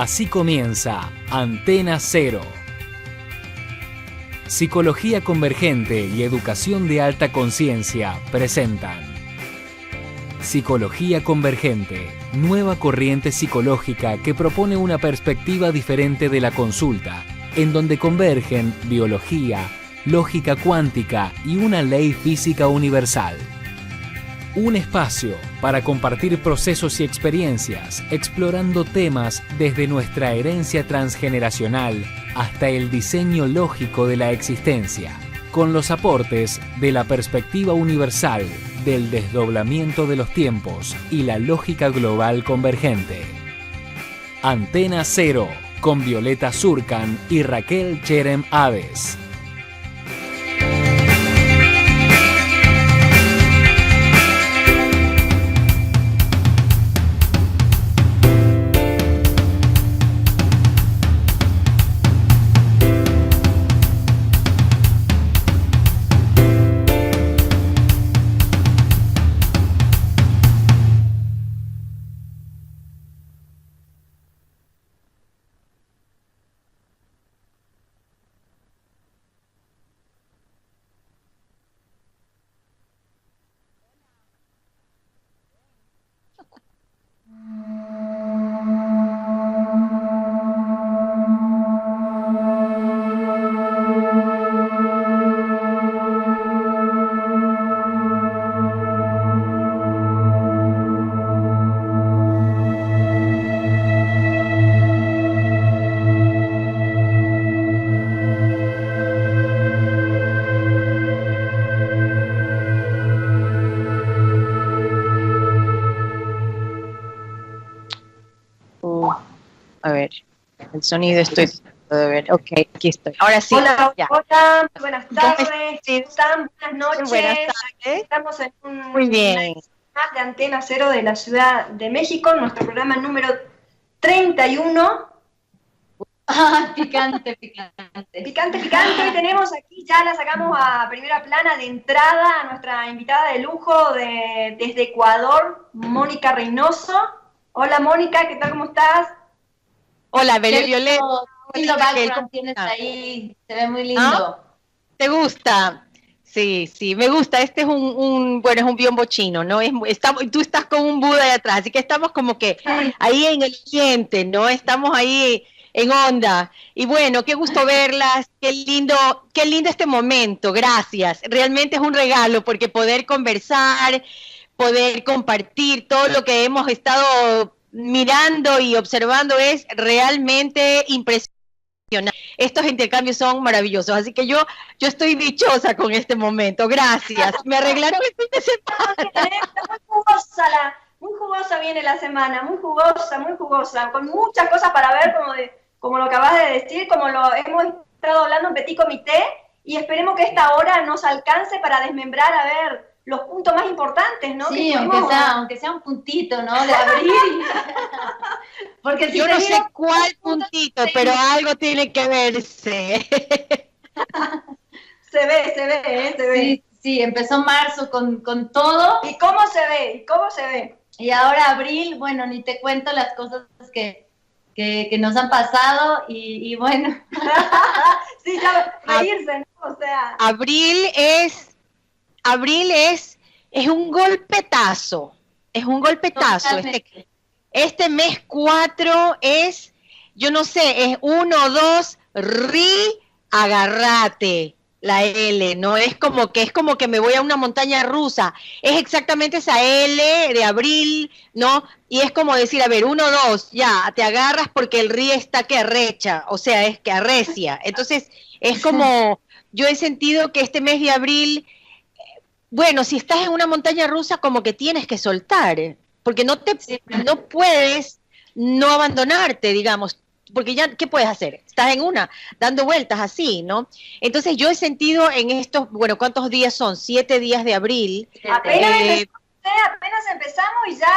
Así comienza Antena Cero. Psicología Convergente y Educación de Alta Conciencia presentan Psicología Convergente, nueva corriente psicológica que propone una perspectiva diferente de la consulta, en donde convergen biología, lógica cuántica y una ley física universal. Un espacio para compartir procesos y experiencias, explorando temas desde nuestra herencia transgeneracional hasta el diseño lógico de la existencia, con los aportes de la perspectiva universal, del desdoblamiento de los tiempos y la lógica global convergente. Antena Cero, con Violeta Surcan y Raquel Cherem Aves. El sonido estoy de ver. Ok, aquí estoy. Ahora sí. Hola, ya. hola, buenas tardes. ¿Cómo están? Buenas noches. Buenas tardes. Estamos en un Muy bien. más de Antena Cero de la Ciudad de México, nuestro programa número 31. Picante, picante. Picante, picante. Y tenemos aquí, ya la sacamos a primera plana de entrada a nuestra invitada de lujo desde Ecuador, Mónica Reynoso. Hola Mónica, ¿qué tal? ¿Cómo estás? Hola, Violeta. Lindo background tienes ahí, se ve muy lindo. ¿Ah? ¿Te gusta? Sí, me gusta. Este es un biombo chino, ¿no? Tú estás con un Buda de atrás, así que estamos como que ahí en el ambiente, ¿no? Estamos ahí en onda. Y bueno, qué gusto verlas, qué lindo este momento, gracias. Realmente es un regalo porque poder conversar, poder compartir todo lo que hemos estado mirando y observando es realmente impresionante. Estos intercambios son maravillosos, así que yo estoy dichosa con este momento. Gracias. Me arreglaron el fin de semana. Muy jugosa viene la semana, muy jugosa, con muchas cosas para ver, como lo acabas de decir, como lo hemos estado hablando en Petit Comité, y esperemos que esta hora nos alcance para desmembrar, a ver, los puntos más importantes, ¿no? Sí, aunque sea un puntito, ¿no? De abril. Porque si yo no sé cuál puntito, pero algo tiene que verse. Se ve. Sí, empezó marzo con todo. ¿Y cómo se ve? Y ahora abril, bueno, ni te cuento las cosas que nos han pasado y bueno. Sí, ya reírse, ¿no? O sea. Abril es un golpetazo. Es un golpetazo. Este mes 4 es, yo no sé, es 1, 2, agárrate. La L, ¿no? Es como que me voy a una montaña rusa. Es exactamente esa L de abril, ¿no? Y es como decir, a ver, 1, 2, ya, te agarras porque el ri está que arrecha, o sea, es que arrecia. Entonces, es como, yo he sentido que este mes de abril, bueno, si estás en una montaña rusa, como que tienes que soltar, porque no puedes no abandonarte, digamos. Porque ya, ¿qué puedes hacer? Estás en dando vueltas así, ¿no? Entonces yo he sentido en estos, bueno, ¿cuántos días son? 7 días de abril. Apenas empezamos y ya,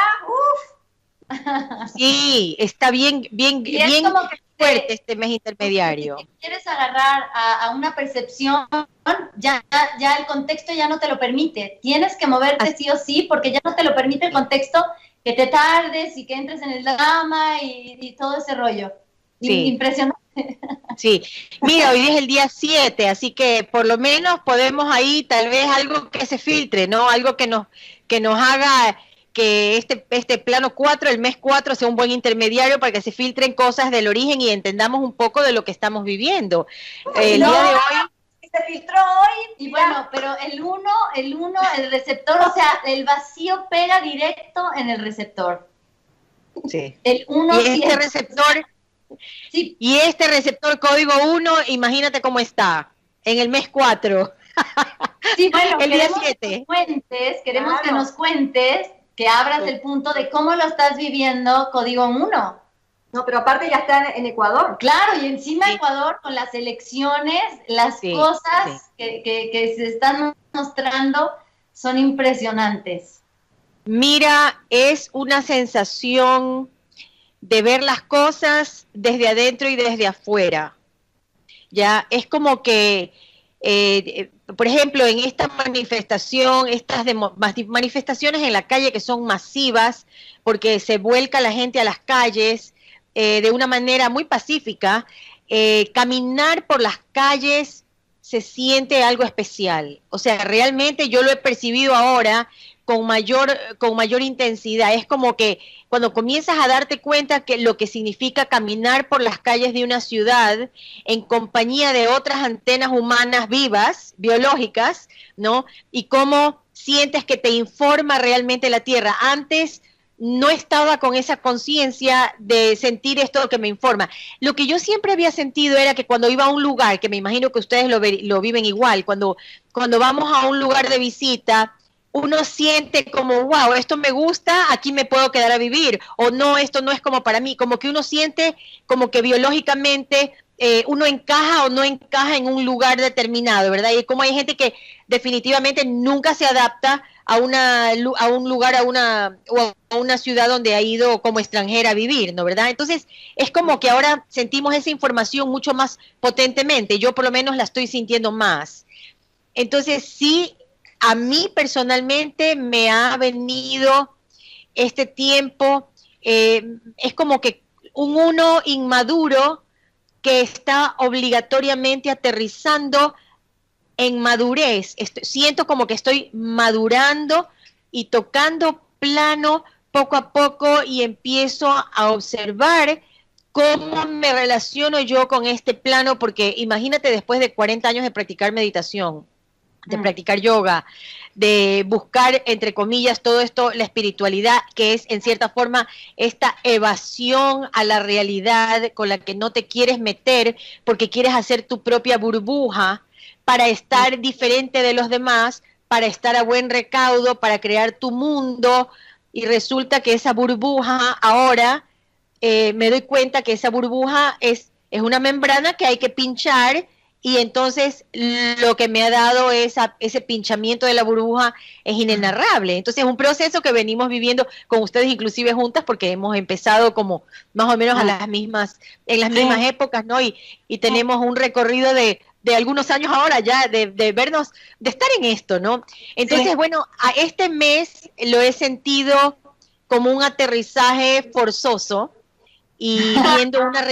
Sí, está bien fuerte este mes intermediario. Si quieres agarrar a una percepción, ya el contexto ya no te lo permite. Tienes que moverte sí o sí, porque ya no te lo permite el contexto. que te tardes y que entres en el drama y todo ese rollo. Sí. Impresionante. Sí, mira, hoy es el día 7, así que por lo menos podemos ahí tal vez algo que se filtre, ¿no? Algo que nos haga que este plano 4, el mes 4, sea un buen intermediario para que se filtren cosas del origen y entendamos un poco de lo que estamos viviendo. El día de hoy... Se filtró hoy. Y bueno, pero el receptor, o sea, el vacío pega directo en el receptor. Sí. El 1 y este receptor... Sí. Y este receptor código 1, imagínate cómo está, en el mes 4. Sí, bueno, el día queremos 7. Queremos que nos cuentes, que abras el punto de cómo lo estás viviendo código 1. No, pero aparte ya está en Ecuador. Claro, y encima Sí. Ecuador con las elecciones, las Sí, cosas sí. que se están mostrando son impresionantes. Mira, es una sensación de ver las cosas desde adentro y desde afuera. Ya, es como que, por ejemplo, en esta manifestación, manifestaciones en la calle que son masivas, porque se vuelca la gente a las calles de una manera muy pacífica, caminar por las calles se siente algo especial. O sea, realmente yo lo he percibido ahora con mayor intensidad. Es como que cuando comienzas a darte cuenta que lo que significa caminar por las calles de una ciudad en compañía de otras antenas humanas vivas, biológicas, ¿no? Y cómo sientes que te informa realmente la Tierra. Antes no estaba con esa conciencia de sentir esto que me informa. Lo que yo siempre había sentido era que cuando iba a un lugar, que me imagino que ustedes lo viven igual, cuando vamos a un lugar de visita, uno siente como, wow, esto me gusta, aquí me puedo quedar a vivir, o no, esto no es como para mí, como que uno siente como que biológicamente uno encaja o no encaja en un lugar determinado, ¿verdad? Y como hay gente que definitivamente nunca se adapta a un lugar, o a una ciudad donde ha ido como extranjera a vivir, ¿no? ¿Verdad? Entonces, es como que ahora sentimos esa información mucho más potentemente, yo por lo menos la estoy sintiendo más. Entonces, sí, a mí personalmente me ha venido este tiempo, es como que un uno inmaduro que está obligatoriamente aterrizando en madurez. Siento como que estoy madurando y tocando plano poco a poco y empiezo a observar cómo me relaciono yo con este plano, porque imagínate después de 40 años de practicar meditación, de practicar yoga, de buscar, entre comillas, todo esto, la espiritualidad, que es en cierta forma esta evasión a la realidad con la que no te quieres meter porque quieres hacer tu propia burbuja para estar diferente de los demás, para estar a buen recaudo, para crear tu mundo, y resulta que esa burbuja ahora, me doy cuenta que esa burbuja es una membrana que hay que pinchar. Y entonces lo que me ha dado ese pinchamiento de la burbuja es inenarrable. Entonces es un proceso que venimos viviendo con ustedes inclusive juntas, porque hemos empezado como más o menos en las mismas épocas, ¿no? Y tenemos un recorrido de algunos años ahora ya de vernos, de estar en esto, ¿no? Entonces, bueno, a este mes lo he sentido como un aterrizaje forzoso y viendo una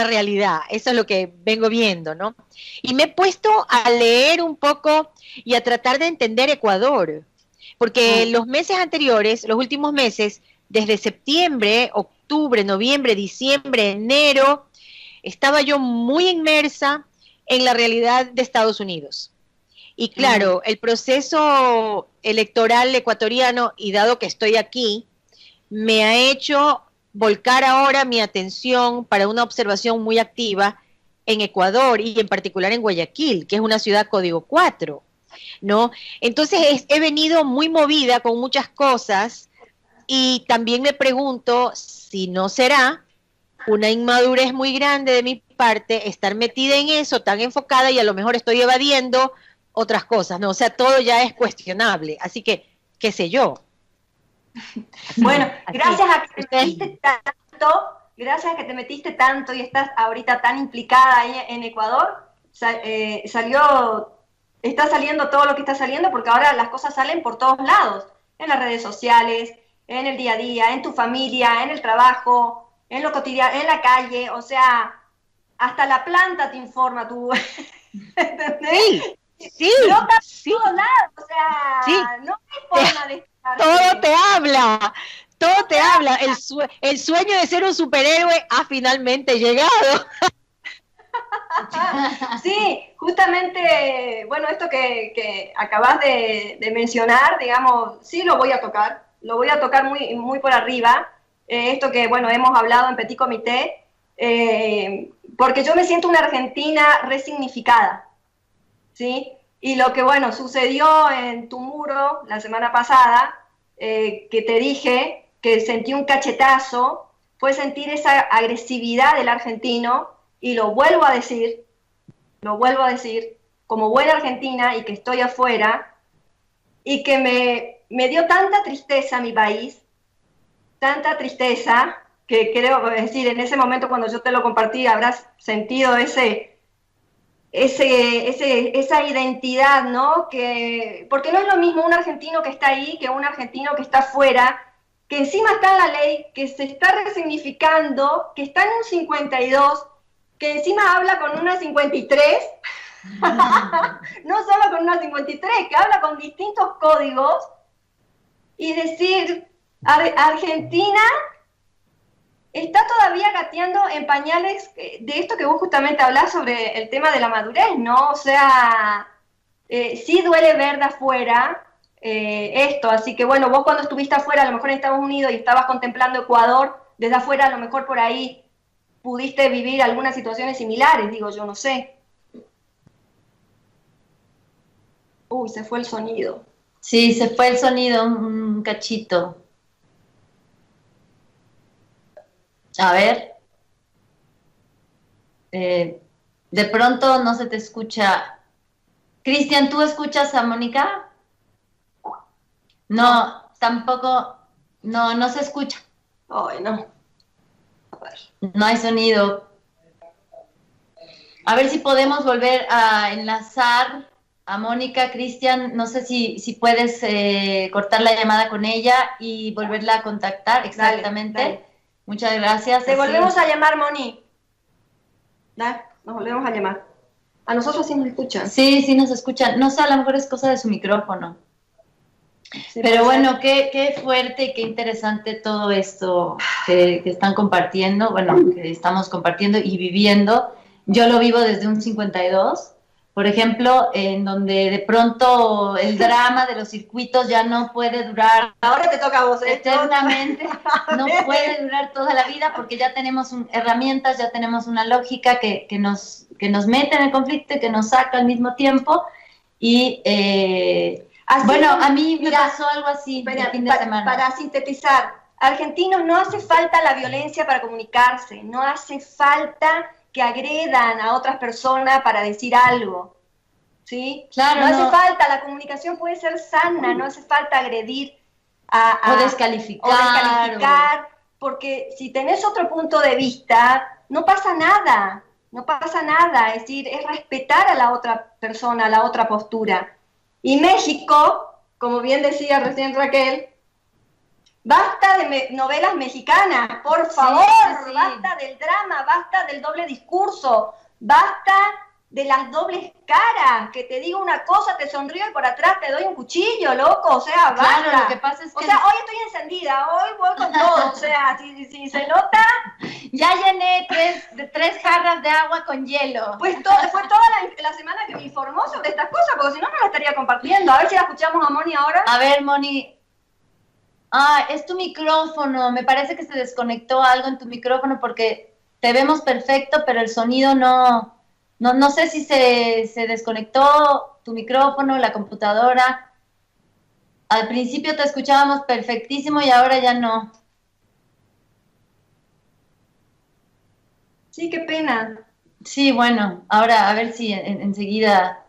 realidad, eso es lo que vengo viendo, ¿no? Y me he puesto a leer un poco y a tratar de entender Ecuador, porque los meses anteriores, los últimos meses, desde septiembre, octubre, noviembre, diciembre, enero, estaba yo muy inmersa en la realidad de Estados Unidos. Y claro, el proceso electoral ecuatoriano, y dado que estoy aquí, me ha hecho volcar ahora mi atención para una observación muy activa en Ecuador y en particular en Guayaquil, que es una ciudad código 4, ¿no? Entonces he venido muy movida con muchas cosas y también me pregunto si no será una inmadurez muy grande de mi parte estar metida en eso, tan enfocada, y a lo mejor estoy evadiendo otras cosas, ¿no? O sea, todo ya es cuestionable, así que, qué sé yo. Bueno, gracias a que te metiste tanto, y estás ahorita tan implicada ahí en Ecuador, está saliendo todo lo que está saliendo, porque ahora las cosas salen por todos lados, en las redes sociales, en el día a día, en tu familia, en el trabajo, en lo cotidiano, en la calle, o sea, hasta la planta te informa, tú, ¿entendés? Sí, Brota sí, por todos lados, o sea, sí. no hay forma de estar. Todo te habla, todo te habla. El sueño de ser un superhéroe ha finalmente llegado. Sí, justamente, bueno, esto que acabas de mencionar, digamos, sí lo voy a tocar muy, muy por arriba, esto que, bueno, hemos hablado en Petit Comité, porque yo me siento una argentina resignificada, ¿sí? Y lo que, bueno, sucedió en tu muro la semana pasada, que te dije que sentí un cachetazo, fue sentir esa agresividad del argentino, y lo vuelvo a decir, como buena argentina y que estoy afuera, y que me dio tanta tristeza mi país, tanta tristeza, que creo, es decir, en ese momento cuando yo te lo compartí habrás sentido esa identidad, ¿no? Porque no es lo mismo un argentino que está ahí que un argentino que está afuera, que encima está en la ley, que se está resignificando, que está en un 52, que encima habla con una 53, no solo con una 53, que habla con distintos códigos, y decir, Argentina está todavía gateando en pañales de esto que vos justamente hablás sobre el tema de la madurez, ¿no? O sea, sí duele ver de afuera esto, así que bueno, vos cuando estuviste afuera, a lo mejor en Estados Unidos y estabas contemplando Ecuador, desde afuera a lo mejor por ahí pudiste vivir algunas situaciones similares, digo yo, no sé. Uy, se fue el sonido. Sí, se fue el sonido un cachito. A ver. De pronto no se te escucha. Cristian, ¿tú escuchas a Mónica? No, tampoco. No se escucha. Ay, no. A ver. No hay sonido. A ver si podemos volver a enlazar a Mónica. Cristian, no sé si puedes cortar la llamada con ella y volverla a contactar. Exactamente. Dale. Muchas gracias. Te volvemos a llamar, Moni. ¿Da? Nos volvemos a llamar. A nosotros sí nos escuchan. Sí nos escuchan. No sé, a lo mejor es cosa de su micrófono. Sí, pero bueno, qué fuerte y qué interesante todo esto que están compartiendo, bueno, que estamos compartiendo y viviendo. Yo lo vivo desde un 52, por ejemplo, en donde de pronto el drama de los circuitos ya no puede durar. Ahora te toca a vos, eternamente, no puede durar toda la vida porque ya tenemos herramientas, ya tenemos una lógica que nos mete en el conflicto y que nos saca al mismo tiempo. Y bueno, a mí me pasó algo así el fin de semana. Para sintetizar, argentinos, no hace falta la violencia para comunicarse, no hace falta que agredan a otras personas para decir algo, ¿sí? Claro, no hace falta, la comunicación puede ser sana, no hace falta agredir o descalificar, porque si tenés otro punto de vista, no pasa nada, es decir, es respetar a la otra persona, a la otra postura. Y México, como bien decía recién Raquel, basta de novelas mexicanas, por favor, sí. Basta del drama, basta del doble discurso, basta de las dobles caras, que te digo una cosa, te sonrío y por atrás te doy un cuchillo, loco, o sea, basta. Claro, lo que pasa es que... O sea, hoy estoy encendida, hoy voy con todo, o sea, si se nota... Ya llené tres jarras de agua con hielo. Pues fue toda la semana que me informó sobre estas cosas, porque si no, no la estaría compartiendo. A ver si la escuchamos a Moni ahora. A ver, Moni... es tu micrófono, me parece que se desconectó algo en tu micrófono porque te vemos perfecto, pero el sonido no sé si se desconectó tu micrófono, la computadora. Al principio te escuchábamos perfectísimo y ahora ya no. Sí, qué pena. Sí, bueno, ahora a ver si enseguida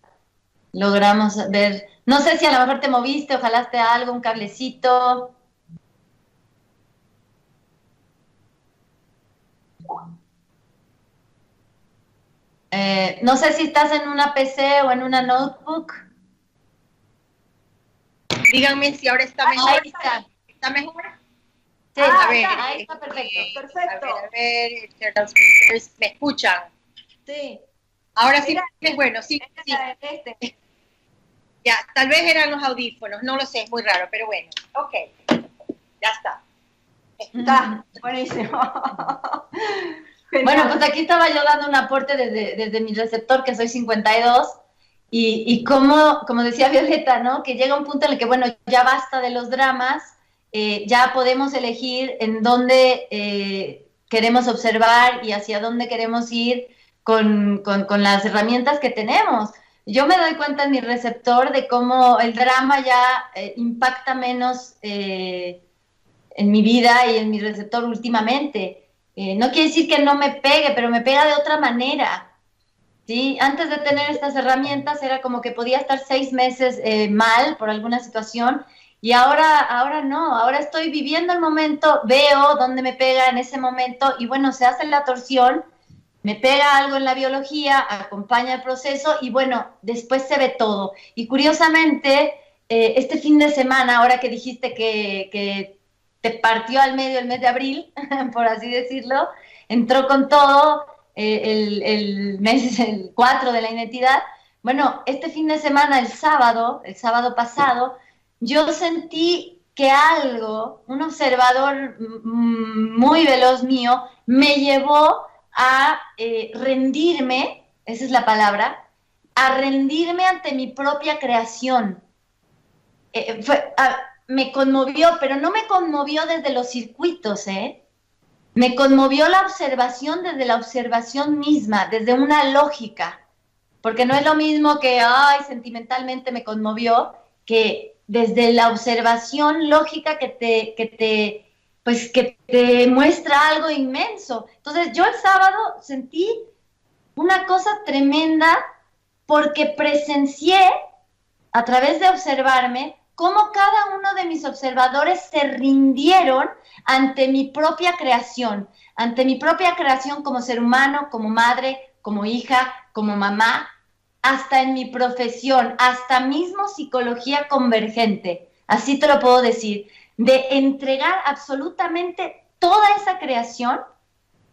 logramos ver. No sé si a lo mejor te moviste o jalaste algo, un cablecito. No sé si estás en una PC o en una notebook. Díganme si ahora está mejor. Ahí está. ¿Está mejor? Sí, Ah, A ver, ahí está perfecto. Perfecto. A ver, Eternal Speakers, ¿me escuchan? Sí. Ahora sí, Era- es bueno, sí, sí. Este. Ya, tal vez eran los audífonos, no lo sé, es muy raro, pero bueno, ok, ya está. Está, buenísimo. Bueno, Genial. pues aquí estaba yo dando un aporte desde mi receptor, que soy 52, y como decía Violeta, ¿no? Que llega un punto en el que, bueno, ya basta de los dramas, ya podemos elegir en dónde queremos observar y hacia dónde queremos ir con las herramientas que tenemos. Yo me doy cuenta en mi receptor de cómo el drama ya impacta menos en mi vida y en mi receptor últimamente. No quiere decir que no me pegue, pero me pega de otra manera. ¿Sí? Antes de tener estas herramientas era como que podía estar 6 meses mal por alguna situación y ahora no, ahora estoy viviendo el momento, veo dónde me pega en ese momento y bueno, se hace la torsión, me pega algo en la biología, acompaña el proceso y bueno, después se ve todo. Y curiosamente, este fin de semana, ahora que dijiste que te partió al medio el mes de abril, por así decirlo, entró con todo el mes, el 4 de la identidad. Bueno, este fin de semana, el sábado pasado, yo sentí que algo, un observador muy veloz mío, me llevó a rendirme, esa es la palabra, a rendirme ante mi propia creación. Me conmovió, pero no me conmovió desde los circuitos, ¿eh? Me conmovió la observación desde la observación misma, desde una lógica, porque no es lo mismo que, ay, sentimentalmente me conmovió, que desde la observación lógica que te muestra algo inmenso. Entonces yo el sábado sentí una cosa tremenda porque presencié a través de observarme cómo cada uno de mis observadores se rindieron ante mi propia creación como ser humano, como madre, como hija, como mamá, hasta en mi profesión, hasta mismo psicología convergente, así te lo puedo decir, de entregar absolutamente toda esa creación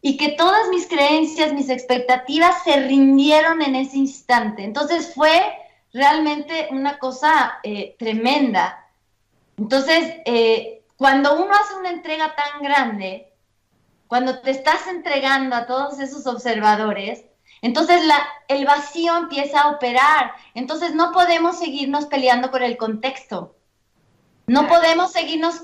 y que todas mis creencias, mis expectativas se rindieron en ese instante. Entonces fue realmente una cosa tremenda. Entonces, cuando uno hace una entrega tan grande, cuando te estás entregando a todos esos observadores, entonces el vacío empieza a operar. Entonces no podemos seguirnos peleando por el contexto. No podemos seguirnos,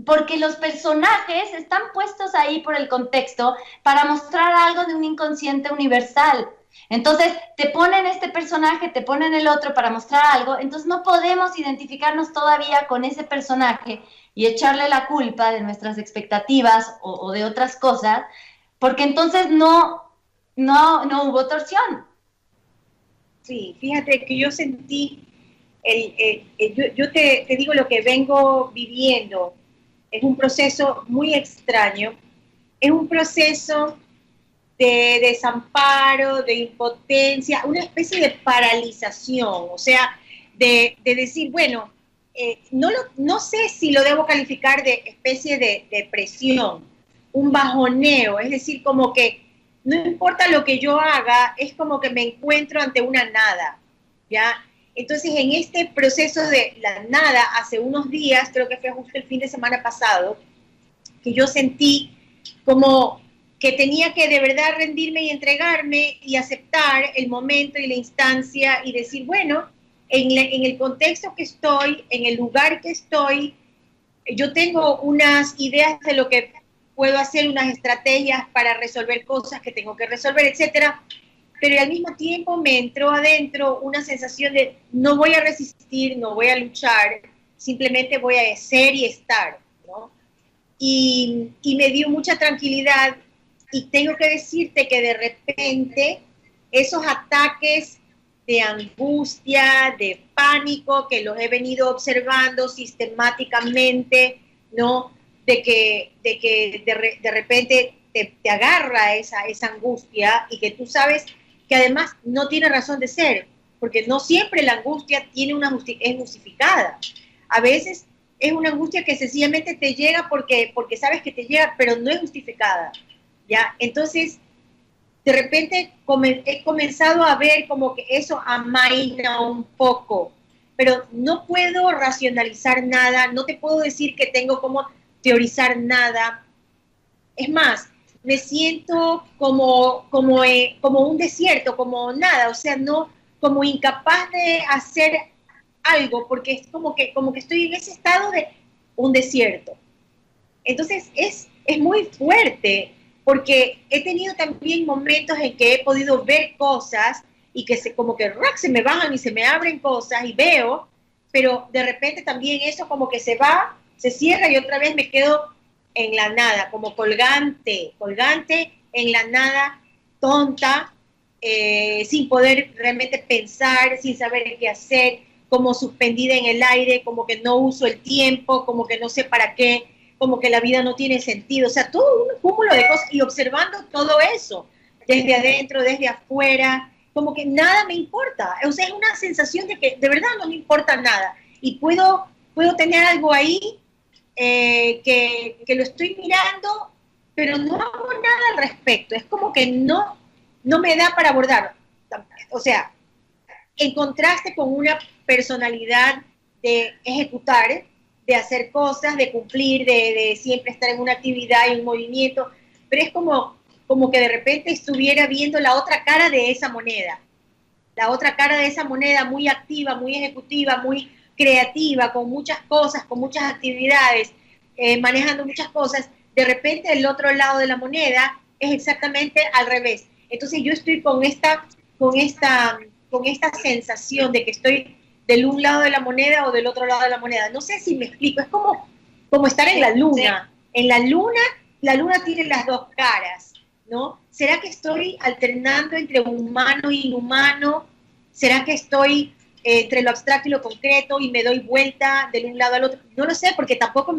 porque los personajes están puestos ahí por el contexto para mostrar algo de un inconsciente universal. Entonces te ponen este personaje, te ponen el otro para mostrar algo, entonces no podemos identificarnos todavía con ese personaje y echarle la culpa de nuestras expectativas o de otras cosas, porque entonces no hubo torsión. Sí, fíjate que yo sentí, yo te digo lo que vengo viviendo, es un proceso muy extraño, es un proceso de desamparo, de impotencia, una especie de paralización, o sea, de decir, bueno, no sé si lo debo calificar de especie de depresión, un bajoneo, es decir, como que no importa lo que yo haga, es como que me encuentro ante una nada, ¿ya? Entonces, en este proceso de la nada, hace unos días, creo que fue justo el fin de semana pasado, que yo sentí como que tenía que de verdad rendirme y entregarme y aceptar el momento y la instancia y decir, bueno, en el contexto que estoy, en el lugar que estoy, yo tengo unas ideas de lo que puedo hacer, unas estrategias para resolver cosas que tengo que resolver, etcétera, pero al mismo tiempo me entró adentro una sensación de no voy a resistir, no voy a luchar, simplemente voy a ser y estar, ¿no? Y me dio mucha tranquilidad y tengo que decirte que de repente esos ataques de angustia, de pánico, que los he venido observando sistemáticamente, ¿no? De que de repente te agarra esa angustia y que tú sabes que además no tiene razón de ser, porque no siempre la angustia tiene es justificada. A veces es una angustia que sencillamente te llega porque sabes que te llega, pero no es justificada, ¿ya? Entonces, de repente he comenzado a ver como que eso amaina un poco, pero no puedo racionalizar nada, no te puedo decir que tengo como teorizar nada. Es más, me siento como un desierto, como nada, o sea, no, como incapaz de hacer algo, porque es como que estoy en ese estado de un desierto. Entonces es muy fuerte, porque he tenido también momentos en que he podido ver cosas y que como que se me bajan y se me abren cosas y veo, pero de repente también eso como que se va, se cierra y otra vez me quedo en la nada, como colgante en la nada, tonta, sin poder realmente pensar, sin saber qué hacer, como suspendida en el aire, como que no uso el tiempo, como que no sé para qué, como que la vida no tiene sentido, o sea, todo un cúmulo de cosas y observando todo eso, desde adentro, desde afuera, como que nada me importa, o sea, es una sensación de que de verdad no me importa nada y puedo tener algo ahí que lo estoy mirando, pero no hago nada al respecto, es como que no me da para abordar, o sea, en contraste con una personalidad de ejecutar, de hacer cosas, de cumplir, de siempre estar en una actividad y un movimiento, pero es como que de repente estuviera viendo la otra cara de esa moneda, muy activa, muy ejecutiva, muy creativa, con muchas cosas, con muchas actividades, manejando muchas cosas. De repente el otro lado de la moneda es exactamente al revés. Entonces yo estoy con esta sensación de que estoy del un lado de la moneda o del otro lado de la moneda. No sé si me explico, es como estar en la luna. En la luna tiene las dos caras, ¿no? ¿Será que estoy alternando entre humano e inhumano? ¿Será que estoy entre lo abstracto y lo concreto y me doy vuelta de un lado al otro? No lo sé, porque tampoco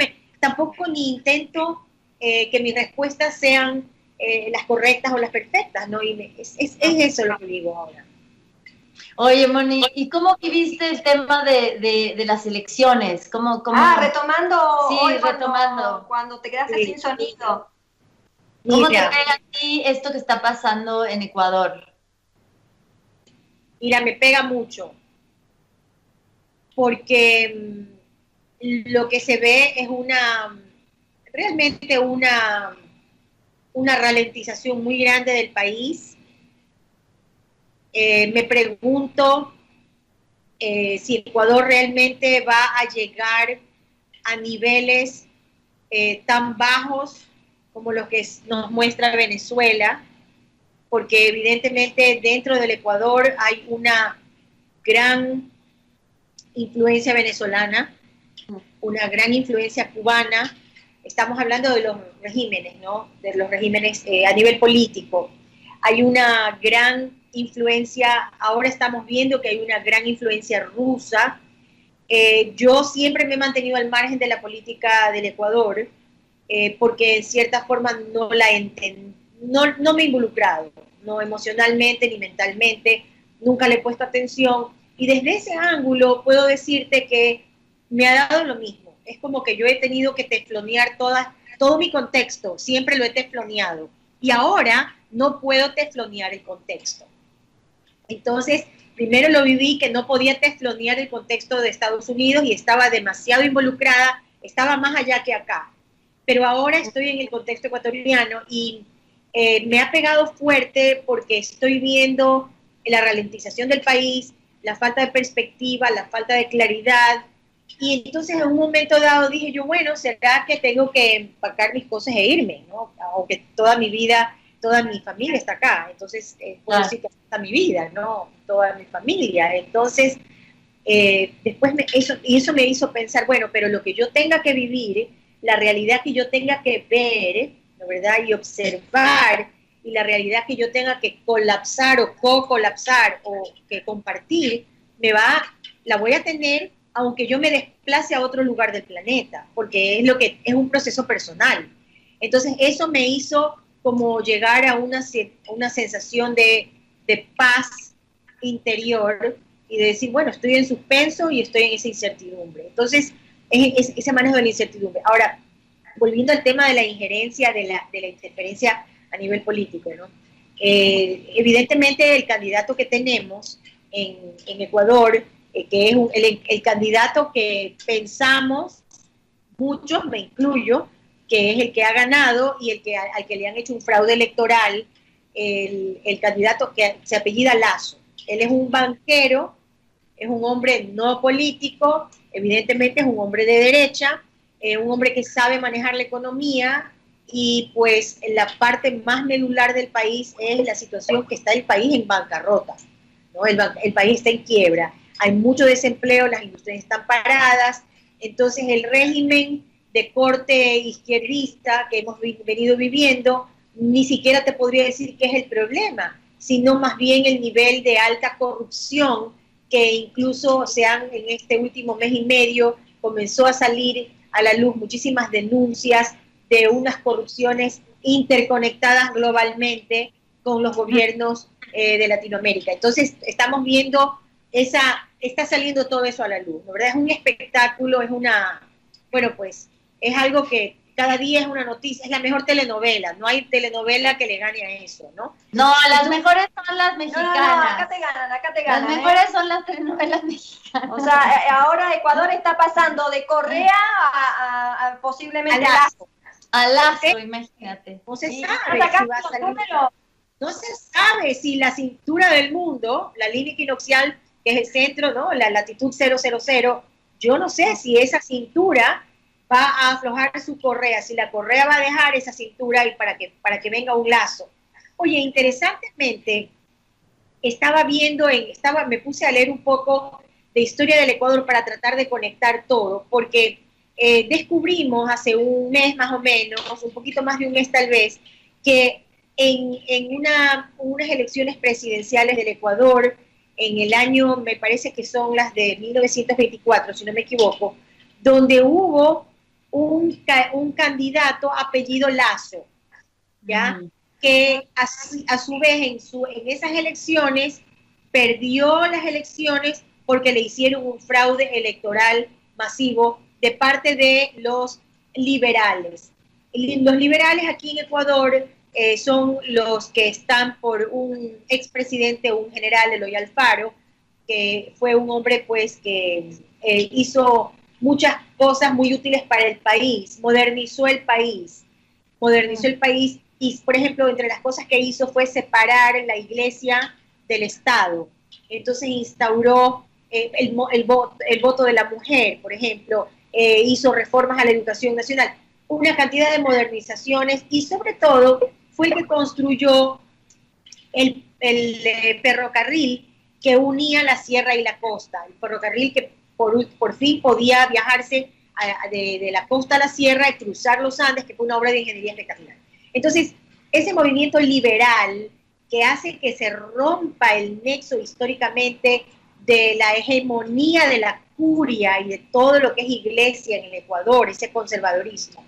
ni intento que mis respuestas sean las correctas o las perfectas, ¿no? Y es eso lo que digo ahora. Oye, Moni, ¿y cómo viviste el tema de las elecciones? ¿Cómo? Retomando. Sí, hoy retomando. Cuando te quedaste sin sonido. ¿Cómo te pega a ti esto que está pasando en Ecuador? Mira, me pega mucho, porque lo que se ve es realmente una ralentización muy grande del país. Me pregunto si Ecuador realmente va a llegar a niveles tan bajos como los que nos muestra Venezuela, porque evidentemente dentro del Ecuador hay una gran influencia venezolana, una gran influencia cubana. Estamos hablando de los regímenes, ¿no? De los regímenes a nivel político. Hay una gran influencia, ahora estamos viendo que hay una gran influencia rusa. Yo siempre me he mantenido al margen de la política del Ecuador, porque en cierta forma no me he involucrado, no emocionalmente ni mentalmente, nunca le he puesto atención, y desde ese ángulo puedo decirte que me ha dado lo mismo. Es como que yo he tenido que teflonear todo mi contexto, siempre lo he tefloneado, y ahora no puedo teflonear el contexto. Entonces, primero lo viví que no podía teflonear el contexto de Estados Unidos y estaba demasiado involucrada, estaba más allá que acá. Pero ahora estoy en el contexto ecuatoriano y me ha pegado fuerte porque estoy viendo la ralentización del país, la falta de perspectiva, la falta de claridad. Y entonces en un momento dado dije yo, bueno, ¿será que tengo que empacar mis cosas e irme? ¿No? Aunque toda mi vida, toda mi familia está acá. Entonces, puedo decir que está mi vida, ¿no? Toda mi familia. Entonces, después eso me hizo pensar, bueno, pero lo que yo tenga que vivir, la realidad que yo tenga que ver, ¿no, verdad? Y observar, y la realidad que yo tenga que colapsar o co-colapsar o que compartir, la voy a tener aunque yo me desplace a otro lugar del planeta, porque es un proceso personal. Entonces eso me hizo como llegar a una sensación de paz interior y de decir, bueno, estoy en suspenso y estoy en esa incertidumbre. Entonces, ese manejo de la incertidumbre. Ahora, volviendo al tema de la injerencia, de la interferencia a nivel político, ¿no? Evidentemente el candidato que tenemos en Ecuador, que es el candidato que pensamos, muchos, me incluyo, que es el que ha ganado y al que le han hecho un fraude electoral, el candidato que se apellida Lasso. Él es un banquero, es un hombre no político, evidentemente es un hombre de derecha, un hombre que sabe manejar la economía, y pues la parte más medular del país es la situación que está el país en bancarrota, ¿no? El país está en quiebra, hay mucho desempleo, las industrias están paradas, entonces el régimen de corte izquierdista que hemos venido viviendo, ni siquiera te podría decir que es el problema, sino más bien el nivel de alta corrupción que incluso en este último mes y medio comenzó a salir a la luz muchísimas denuncias de unas corrupciones interconectadas globalmente con los gobiernos de Latinoamérica. Entonces estamos viendo está saliendo todo eso a la luz, ¿no? ¿Verdad? Es un espectáculo, es algo que cada día es una noticia, es la mejor telenovela, no hay telenovela que le gane a eso, ¿no? No, las mejores son las mexicanas. No, acá te ganan. Las mejores son las telenovelas mexicanas. O sea, ahora Ecuador está pasando de Correa a posiblemente Lasso. A Lasso, imagínate. No se Sí, sabe si va a salir. No se sabe si la cintura del mundo, la línea equinoccial, que es el centro, ¿no? La latitud 000, yo no sé si esa cintura va a aflojar su correa, si la correa va a dejar esa cintura y para que venga un lazo. Oye, interesantemente, me puse a leer un poco de historia del Ecuador para tratar de conectar todo, porque descubrimos hace un mes más o menos, un poquito más de un mes tal vez, que en unas elecciones presidenciales del Ecuador, en el año, me parece que son las de 1924, si no me equivoco, donde hubo un candidato apellido Lasso, ¿ya? Que a su vez en esas elecciones perdió las elecciones porque le hicieron un fraude electoral masivo de parte de los liberales. Los liberales aquí en Ecuador son los que están por un expresidente, un general, Eloy Alfaro, que fue un hombre pues que hizo muchas cosas muy útiles para el país, modernizó el país y, por ejemplo, entre las cosas que hizo fue separar la iglesia del Estado. Entonces instauró el voto de la mujer, por ejemplo, hizo reformas a la educación nacional, una cantidad de modernizaciones y sobre todo fue el que construyó el ferrocarril que unía la sierra y la costa, el ferrocarril que por fin podía viajarse de la costa a la sierra y cruzar los Andes, que fue una obra de ingeniería espectacular. Entonces, ese movimiento liberal que hace que se rompa el nexo históricamente de la hegemonía de la curia y de todo lo que es iglesia en el Ecuador, ese conservadorismo.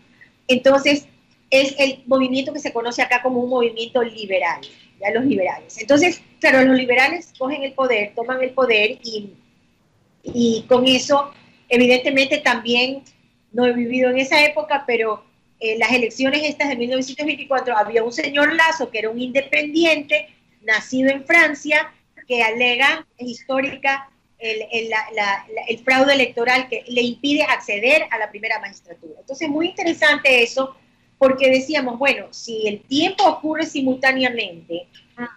Entonces, es el movimiento que se conoce acá como un movimiento liberal, ya los liberales. Entonces, claro, los liberales cogen el poder, toman el poder y con eso, evidentemente también, no he vivido en esa época, pero las elecciones estas de 1924, había un señor Lasso que era un independiente, nacido en Francia, que alega, es histórica, el fraude electoral que le impide acceder a la primera magistratura. Entonces, muy interesante eso, porque decíamos, bueno, si el tiempo ocurre simultáneamente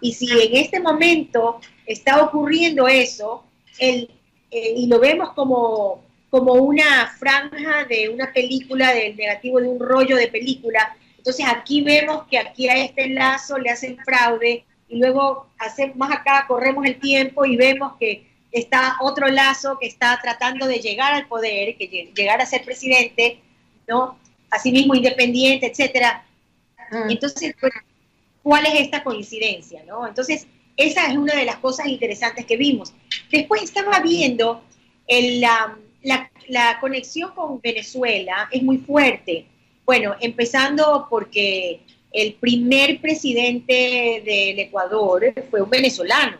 y si en este momento está ocurriendo eso, y lo vemos como una franja de una película, del negativo de un rollo de película, entonces aquí vemos que aquí a este Lasso le hacen fraude y luego más acá corremos el tiempo y vemos que está otro Lasso que está tratando de llegar al poder, que llegar a ser presidente, ¿no? Asimismo independiente, etcétera. Entonces, pues, ¿cuál es esta coincidencia, no? Entonces, esa es una de las cosas interesantes que vimos. Después estaba viendo la conexión con Venezuela es muy fuerte. Bueno, empezando porque el primer presidente del Ecuador fue un venezolano,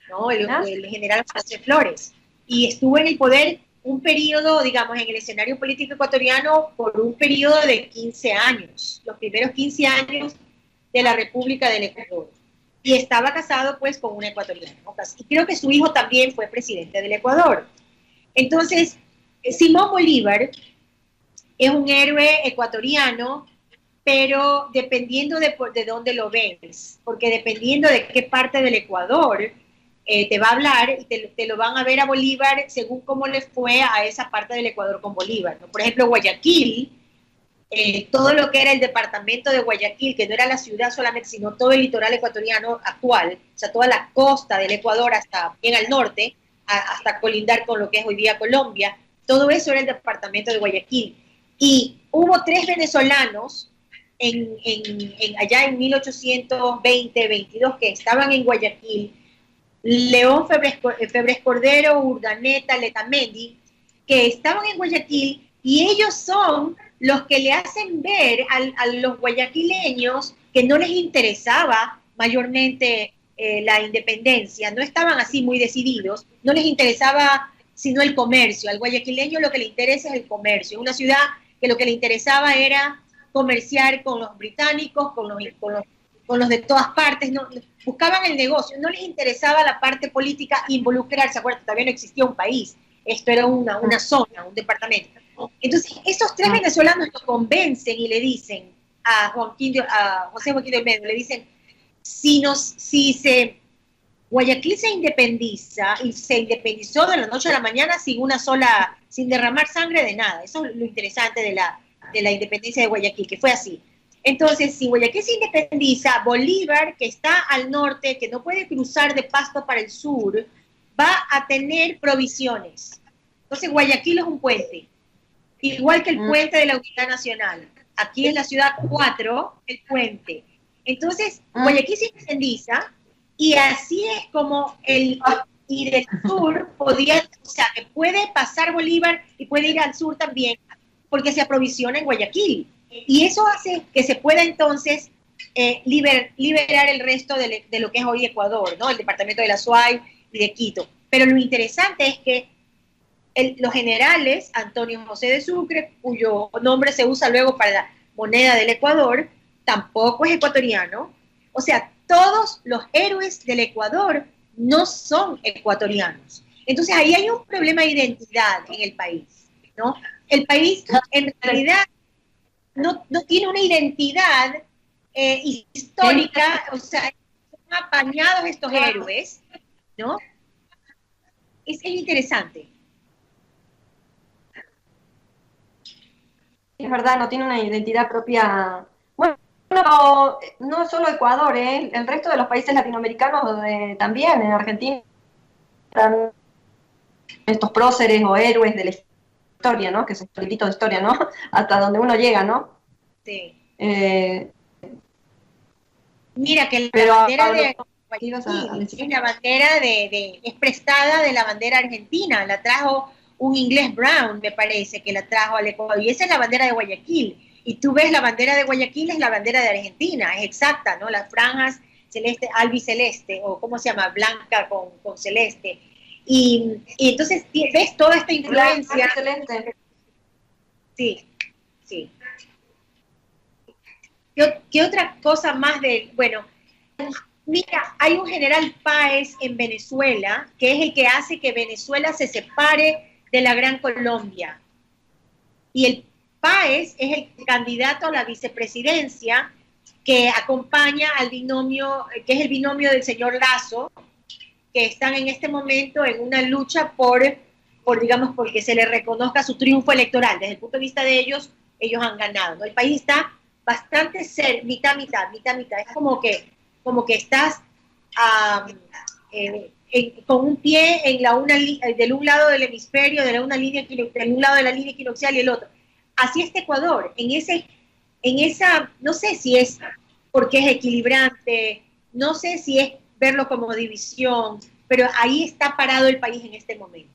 ¿no? El general José Flores, y estuvo en el poder un periodo, digamos, en el escenario político ecuatoriano por un periodo de 15 años, los primeros 15 años de la República del Ecuador. Y estaba casado pues con una ecuatoriana, ¿no? Y creo que su hijo también fue presidente del Ecuador. Entonces, Simón Bolívar es un héroe ecuatoriano, pero dependiendo de dónde lo ves, porque dependiendo de qué parte del Ecuador te va a hablar, y te lo van a ver a Bolívar según cómo le fue a esa parte del Ecuador con Bolívar, ¿no? Por ejemplo, Guayaquil, todo lo que era el departamento de Guayaquil, que no era la ciudad solamente, sino todo el litoral ecuatoriano actual, o sea, toda la costa del Ecuador hasta bien al norte, hasta colindar con lo que es hoy día Colombia, todo eso era el departamento de Guayaquil. Y hubo 3 venezolanos allá en 1820-22 que estaban en Guayaquil, León Febres Cordero, Urdaneta, Letamendi, que estaban en Guayaquil, y ellos son los que le hacen ver a los guayaquileños que no les interesaba mayormente la independencia, no estaban así muy decididos, no les interesaba sino el comercio. Al guayaquileño lo que le interesa es el comercio, una ciudad que lo que le interesaba era comerciar con los británicos, con los de todas partes, no, buscaban el negocio, no les interesaba la parte política, involucrarse. Acuérdate, todavía no existía un país, esto era una zona, un departamento. Entonces, estos 3 venezolanos lo convencen y le dicen a José Joaquín del Medio, le dicen, Guayaquil se independiza, y se independizó de la noche a la mañana sin derramar sangre de nada. Eso es lo interesante de la independencia de Guayaquil, que fue así. Entonces, si Guayaquil se independiza, Bolívar, que está al norte, que no puede cruzar de Pasto para el sur, va a tener provisiones. Entonces, Guayaquil es un puente, igual que el puente de la Unidad Nacional. Aquí en la ciudad 4, el puente. Entonces, Guayaquil se independiza, y así es como y del sur podía, o sea, que puede pasar Bolívar y puede ir al sur también, porque se aprovisiona en Guayaquil. Y eso hace que se pueda entonces liberar el resto de lo que es hoy Ecuador, ¿no? El departamento de la Suay y de Quito. Pero lo interesante es que los generales, Antonio José de Sucre, cuyo nombre se usa luego para la moneda del Ecuador, tampoco es ecuatoriano. O sea, todos los héroes del Ecuador no son ecuatorianos. Entonces ahí hay un problema de identidad en el país, ¿no? El país en realidad no tiene una identidad histórica, o sea, son apañados estos héroes, ¿no? Es interesante. Es verdad, no tiene una identidad propia. Bueno, no solo Ecuador, el resto de los países latinoamericanos también, en Argentina, estos próceres o héroes de la historia, ¿no? Que son libritos de historia, ¿no? Hasta donde uno llega, ¿no? Sí. Mira que pero la bandera de Guayaquil es la bandera es prestada de la bandera argentina, la trajo un inglés Brown, me parece, que la trajo al Ecuador, y esa es la bandera de Guayaquil. Y tú ves la bandera de Guayaquil, es la bandera de Argentina, es exacta, ¿no? Las franjas celeste, albiceleste, o ¿cómo se llama? Blanca con celeste. Y entonces ves toda esta influencia. Excelente. Sí, sí. ¿Qué otra cosa más bueno, mira, hay un general Páez en Venezuela, que es el que hace que Venezuela se separe de la Gran Colombia. Y el Páez es el candidato a la vicepresidencia que acompaña al binomio, que es el binomio del señor Lazo, que están en este momento en una lucha por digamos, porque se le reconozca su triunfo electoral. Desde el punto de vista de ellos han ganado, ¿no? El país está bastante mitad. Es como que estás con un pie del un lado del hemisferio, del un lado de la línea equinoccial y el otro. Así está Ecuador, en esa, no sé si es porque es equilibrante, no sé si es verlo como división, pero ahí está parado el país en este momento.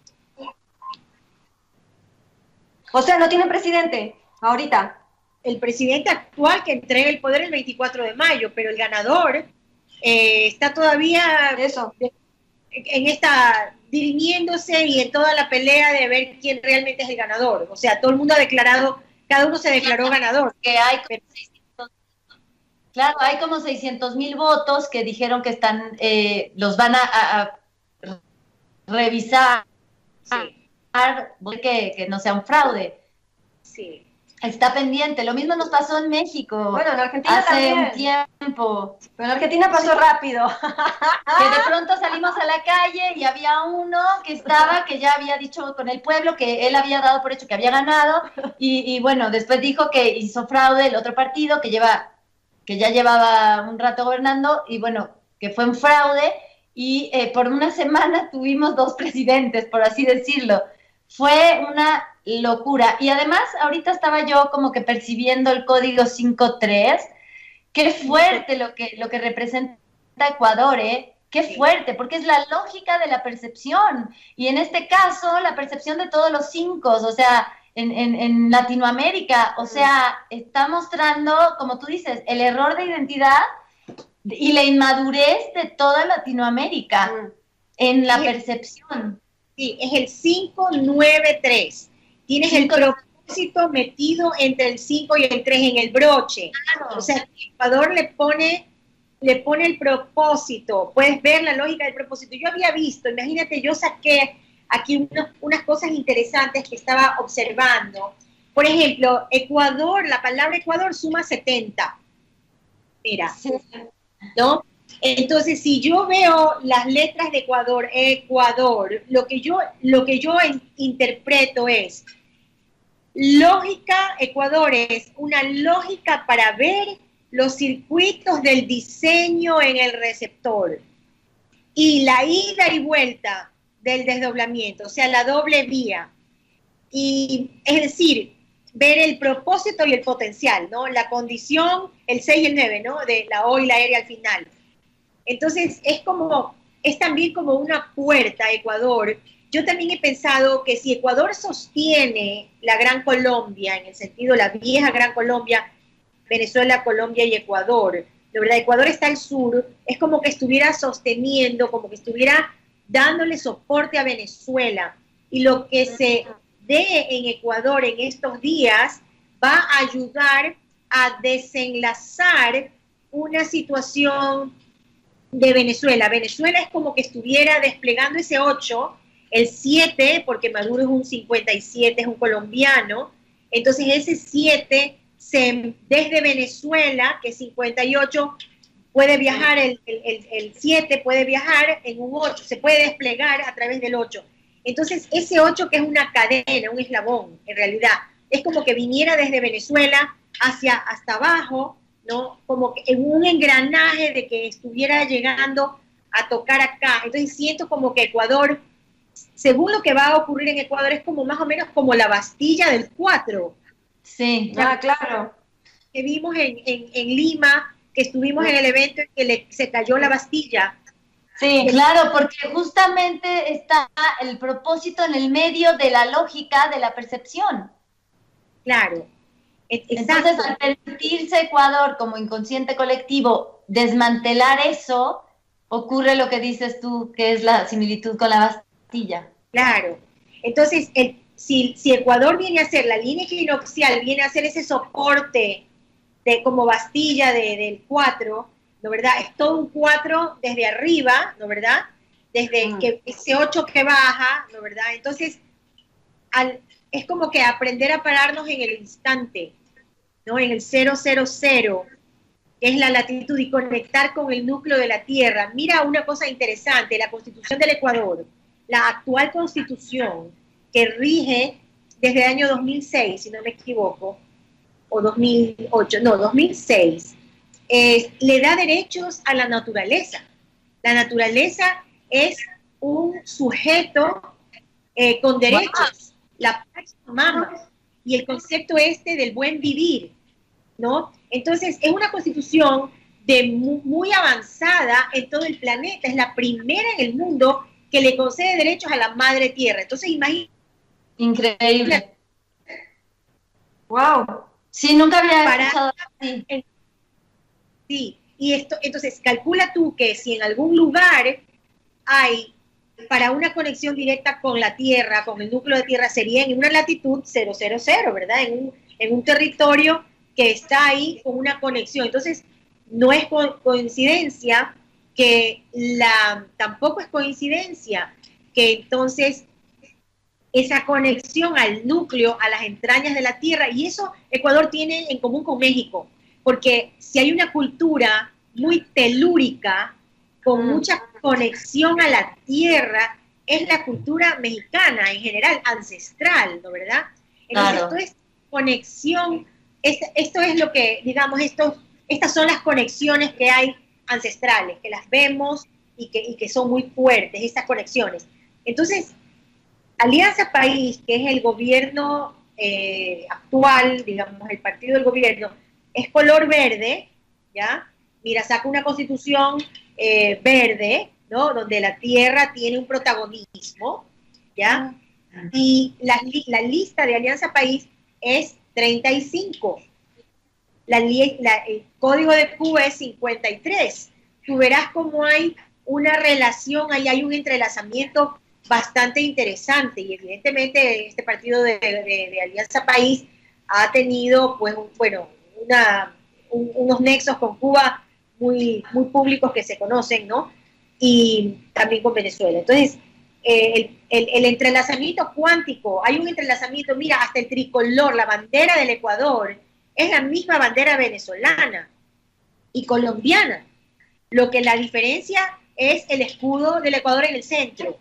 O sea, no tienen presidente ahorita. El presidente actual que entrega el poder el 24 de mayo, pero el ganador está todavía en esta dirimiéndose y en toda la pelea de ver quién realmente es el ganador. O sea, todo el mundo ha declarado, cada uno se declaró ganador. Que hay como 600, claro, hay como 600,000 votos que dijeron que están, los van a revisar, Sí, que no sea un fraude. sí. Está pendiente. Lo mismo nos pasó en México. Bueno, en Argentina hace también. un tiempo. Pero en Argentina pasó rápido. Que de pronto salimos a la calle y había uno que ya había dicho con el pueblo que él había dado por hecho que había ganado y bueno, después dijo que hizo fraude el otro partido que ya llevaba un rato gobernando y bueno, que fue un fraude y por una semana tuvimos 2 presidentes, por así decirlo. Fue una locura. Y además, ahorita estaba yo como que percibiendo el código 5.3. Qué fuerte lo que representa Ecuador, ¿eh? Qué fuerte, porque es la lógica de la percepción. Y en este caso, la percepción de todos los 5, o sea, en Latinoamérica, o sea, está mostrando, como tú dices, el error de identidad y la inmadurez de toda Latinoamérica en la percepción. Sí, es el 593. Tienes el propósito metido entre el 5 y el 3 en el broche. Claro. O sea, el Ecuador le pone el propósito. Puedes ver la lógica del propósito. Yo había visto, imagínate, yo saqué aquí unas cosas interesantes que estaba observando. Por ejemplo, Ecuador, la palabra Ecuador suma 70. Mira, Sí. ¿no? Entonces, si yo veo las letras de Ecuador, lo que yo interpreto es lógica. Ecuador es una lógica para ver los circuitos del diseño en el receptor y la ida y vuelta del desdoblamiento, o sea, la doble vía. Y es decir, ver el propósito y el potencial, ¿no? La condición, el 6 y el 9, ¿no? De la O y la R al final. Entonces, es también como una puerta a Ecuador. Yo también he pensado que si Ecuador sostiene la Gran Colombia, en el sentido la vieja Gran Colombia, Venezuela, Colombia y Ecuador, de verdad, Ecuador está al sur, es como que estuviera sosteniendo, como que estuviera dándole soporte a Venezuela. Y lo que se dé en Ecuador en estos días va a ayudar a desenlazar una situación de Venezuela. Venezuela es como que estuviera desplegando ese 8, el 7, porque Maduro es un 57, es un colombiano, entonces ese 7 desde Venezuela, que es 58, puede viajar, el 7 puede viajar en un 8, se puede desplegar a través del 8. Entonces ese 8 que es una cadena, un eslabón, en realidad, es como que viniera desde Venezuela hasta abajo, ¿no? Como que en un engranaje de que estuviera llegando a tocar acá. Entonces siento como que Ecuador, según lo que va a ocurrir en Ecuador, es como más o menos como la Bastilla del 4. Sí. Ah, claro. Que vimos en Lima, que estuvimos en el evento en que se cayó la Bastilla. Sí, claro, porque justamente está el propósito en el medio de la lógica de la percepción. Claro. Exacto. Entonces, al permitirse Ecuador como inconsciente colectivo desmantelar eso, ocurre lo que dices tú, que es la similitud con la Bastilla. Claro. Entonces, si Ecuador viene a ser la línea equinoccial, viene a ser ese soporte como Bastilla del 4, ¿no verdad? Es todo un 4 desde arriba, ¿no verdad? Desde que ese 8 que baja, ¿no verdad? Entonces, es como que aprender a pararnos en el instante, ¿no? En el 000, que es la latitud, y conectar con el núcleo de la Tierra. Mira una cosa interesante, la Constitución del Ecuador, la actual Constitución que rige desde el año 2006, si no me equivoco, o 2008, no, 2006, le da derechos a la naturaleza. La naturaleza es un sujeto con derechos, la Pax Humana, y el concepto del buen vivir, ¿no? Entonces, es una constitución muy avanzada en todo el planeta, es la primera en el mundo que le concede derechos a la madre tierra. Entonces, imagínate. Increíble. Wow. Sí, nunca había escuchado así. Sí, y entonces calcula tú que si en algún lugar hay para una conexión directa con la Tierra, con el núcleo de Tierra, sería en una latitud 000, ¿verdad? En un territorio que está ahí con una conexión. Entonces, no es coincidencia que tampoco es coincidencia que entonces esa conexión al núcleo, a las entrañas de la Tierra, y eso Ecuador tiene en común con México, porque si hay una cultura muy telúrica, con mucha conexión a la Tierra, es la cultura mexicana en general, ancestral, ¿no verdad? Entonces, Claro. esto es conexión, esto es lo que, digamos, estas son las conexiones que hay ancestrales, que las vemos y que son muy fuertes, estas conexiones. Entonces, Alianza País, que es el gobierno actual, digamos, el partido del gobierno, es color verde, ¿ya? Mira, saca una constitución verde, ¿no? Donde la tierra tiene un protagonismo, ¿ya? Y la lista de Alianza País es 35. El código de Cuba es 53. Tú verás cómo hay una relación, ahí hay un entrelazamiento bastante interesante, y evidentemente este partido de Alianza País ha tenido, pues, unos nexos con Cuba muy, muy públicos que se conocen, ¿no? Y también con Venezuela. Entonces, el entrelazamiento cuántico, hay un entrelazamiento, mira, hasta el tricolor, la bandera del Ecuador, es la misma bandera venezolana y colombiana. Lo que la diferencia es el escudo del Ecuador en el centro.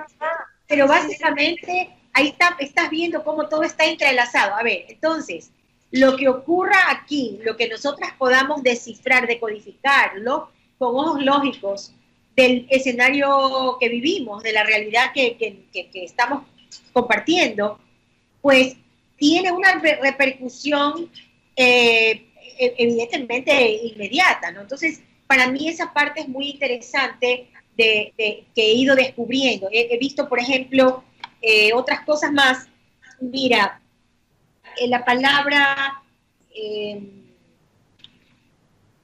Pero básicamente, ahí estás viendo cómo todo está entrelazado. A ver, entonces, lo que ocurra aquí, lo que nosotras podamos descifrar, decodificarlo con ojos lógicos del escenario que vivimos, de la realidad que estamos compartiendo, pues tiene una repercusión evidentemente inmediata, ¿no? Entonces, para mí esa parte es muy interesante que he ido descubriendo. He visto, por ejemplo, otras cosas más. Mira, la palabra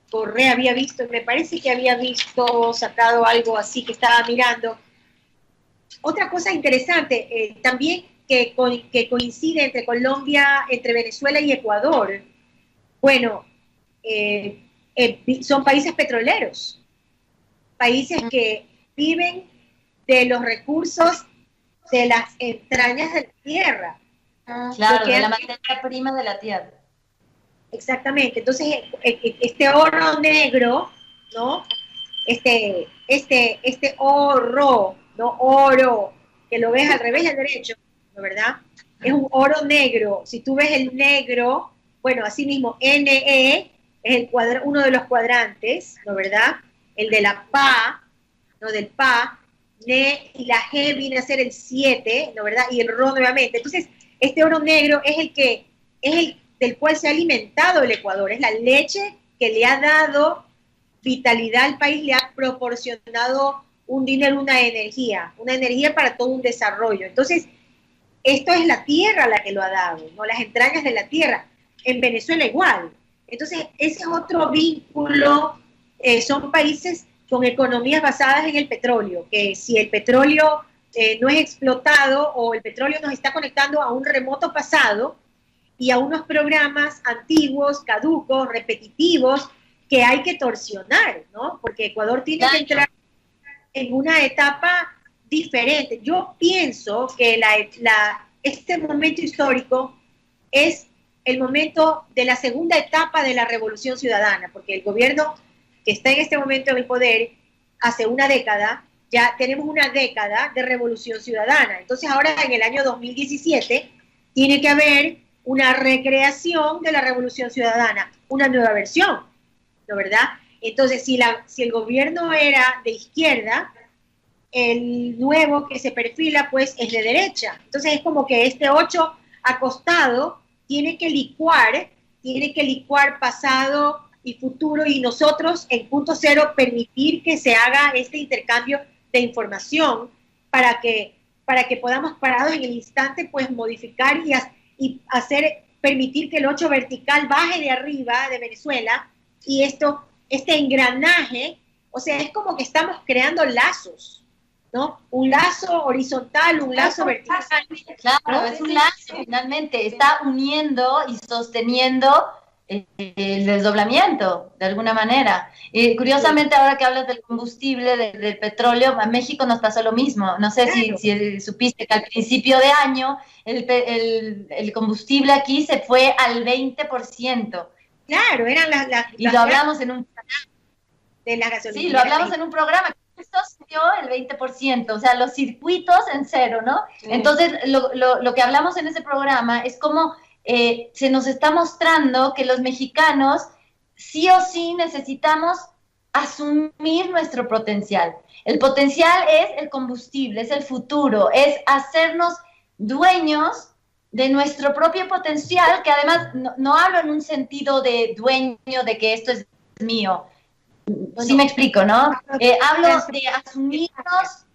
Correa había visto, me parece que había visto, sacado algo así que estaba mirando. Otra cosa interesante, también que coincide entre Colombia, entre Venezuela y Ecuador. Bueno, son países petroleros, países que viven de los recursos de las entrañas de la tierra. Claro, de la materia prima de la tierra. Exactamente. Entonces, este oro negro, ¿no? Este oro, ¿no? Oro, que lo ves al revés y al derecho, ¿no verdad? Es un oro negro. Si tú ves el negro, bueno, así mismo, NE es uno de los cuadrantes, ¿no verdad? El de la PA, ¿no? Del PA, NE y la G viene a ser el 7, ¿no verdad? Y el RO nuevamente. Entonces, este oro negro es el del cual se ha alimentado el Ecuador, es la leche que le ha dado vitalidad al país, le ha proporcionado un dinero, una energía para todo un desarrollo. Entonces, esto es la tierra la que lo ha dado, ¿no? Las entrañas de la tierra. En Venezuela igual. Entonces, ese es otro vínculo. Son países con economías basadas en el petróleo, que si el petróleo no es explotado o el petróleo nos está conectando a un remoto pasado y a unos programas antiguos, caducos, repetitivos, que hay que torsionar, ¿no? Porque Ecuador tiene que entrar en una etapa diferente. Yo pienso que este momento histórico es el momento de la segunda etapa de la Revolución Ciudadana, porque el gobierno que está en este momento en el poder, hace una década, ya tenemos una década de Revolución Ciudadana. Entonces ahora en el año 2017 tiene que haber una recreación de la Revolución Ciudadana, una nueva versión, ¿no verdad? Entonces, si el gobierno era de izquierda, el nuevo que se perfila, pues, es de derecha. Entonces, es como que este 8 acostado tiene que licuar pasado y futuro, y nosotros, en punto cero, permitir que se haga este intercambio de información para que podamos, parados en el instante, pues, modificar y permitir que el 8 vertical baje de arriba de Venezuela, y este engranaje, o sea, es como que estamos creando lazos, ¿no? Un lazo horizontal, un lazo vertical. Claro, ¿no? es un lazo, finalmente, está uniendo y sosteniendo el desdoblamiento, de alguna manera. Curiosamente, ahora que hablas del combustible, del petróleo, a México nos pasó lo mismo. No sé si supiste que al principio de año el combustible aquí se fue al 20%. Claro, eran y lo hablamos en un... de la gasolina. Sí, lo hablamos en un programa que justo subió el 20%, o sea, los circuitos en cero, ¿no? Sí. Entonces, lo que hablamos en ese programa es cómo se nos está mostrando que los mexicanos sí o sí necesitamos asumir nuestro potencial. El potencial es el combustible, es el futuro, es hacernos dueños de nuestro propio potencial, que además no hablo en un sentido de dueño, de que esto es mío. Sí me explico, ¿no? Hablo de asumirnos,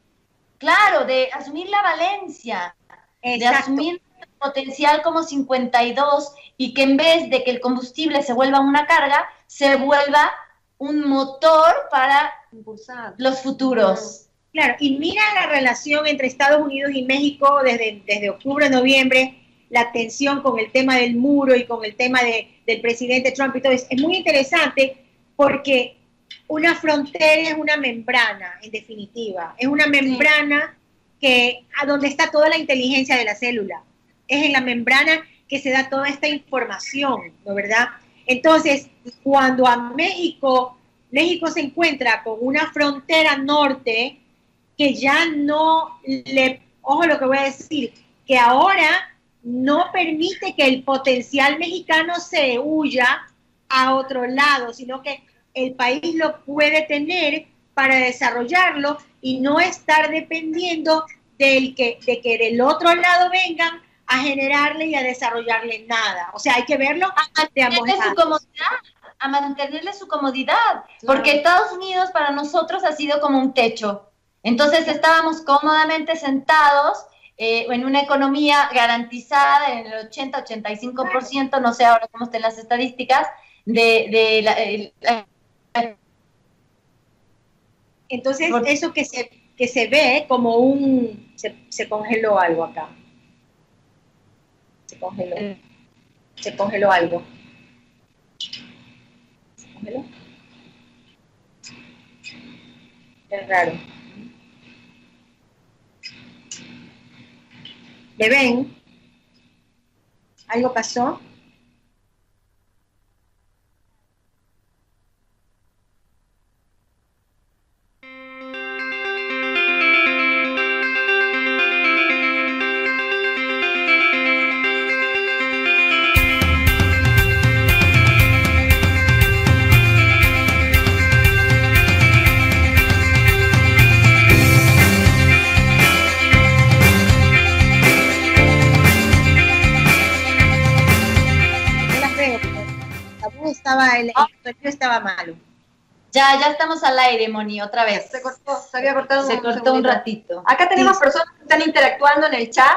claro, de asumir la valencia, de asumir el potencial como 52 y que en vez de que el combustible se vuelva una carga, se vuelva un motor para impulsar los futuros. Claro, y mira la relación entre Estados Unidos y México desde octubre, noviembre, la tensión con el tema del muro y con el tema del presidente Trump y todo eso. Es muy interesante porque una frontera es una membrana, en definitiva. Es una membrana a donde está toda la inteligencia de la célula. Es en la membrana que se da toda esta información, ¿no verdad? Entonces, cuando a México se encuentra con una frontera norte que ya no ojo lo que voy a decir, que ahora no permite que el potencial mexicano se huya a otro lado, sino que el país lo puede tener para desarrollarlo y no estar dependiendo de que del otro lado vengan a generarle y a desarrollarle nada. O sea, hay que verlo de ambos lados. A mantenerle su comodidad, claro. Porque Estados Unidos para nosotros ha sido como un techo. Entonces estábamos cómodamente sentados en una economía garantizada en el 80-85%, no sé ahora cómo estén las estadísticas, entonces eso que se ve como se congeló algo acá. Se congeló algo. Se congeló. Es raro. ¿Le ven? ¿Algo pasó? El estaba malo. Ya estamos al aire, Moni, otra vez. Se había cortado. Se cortó un ratito. Acá tenemos personas que están interactuando en el chat.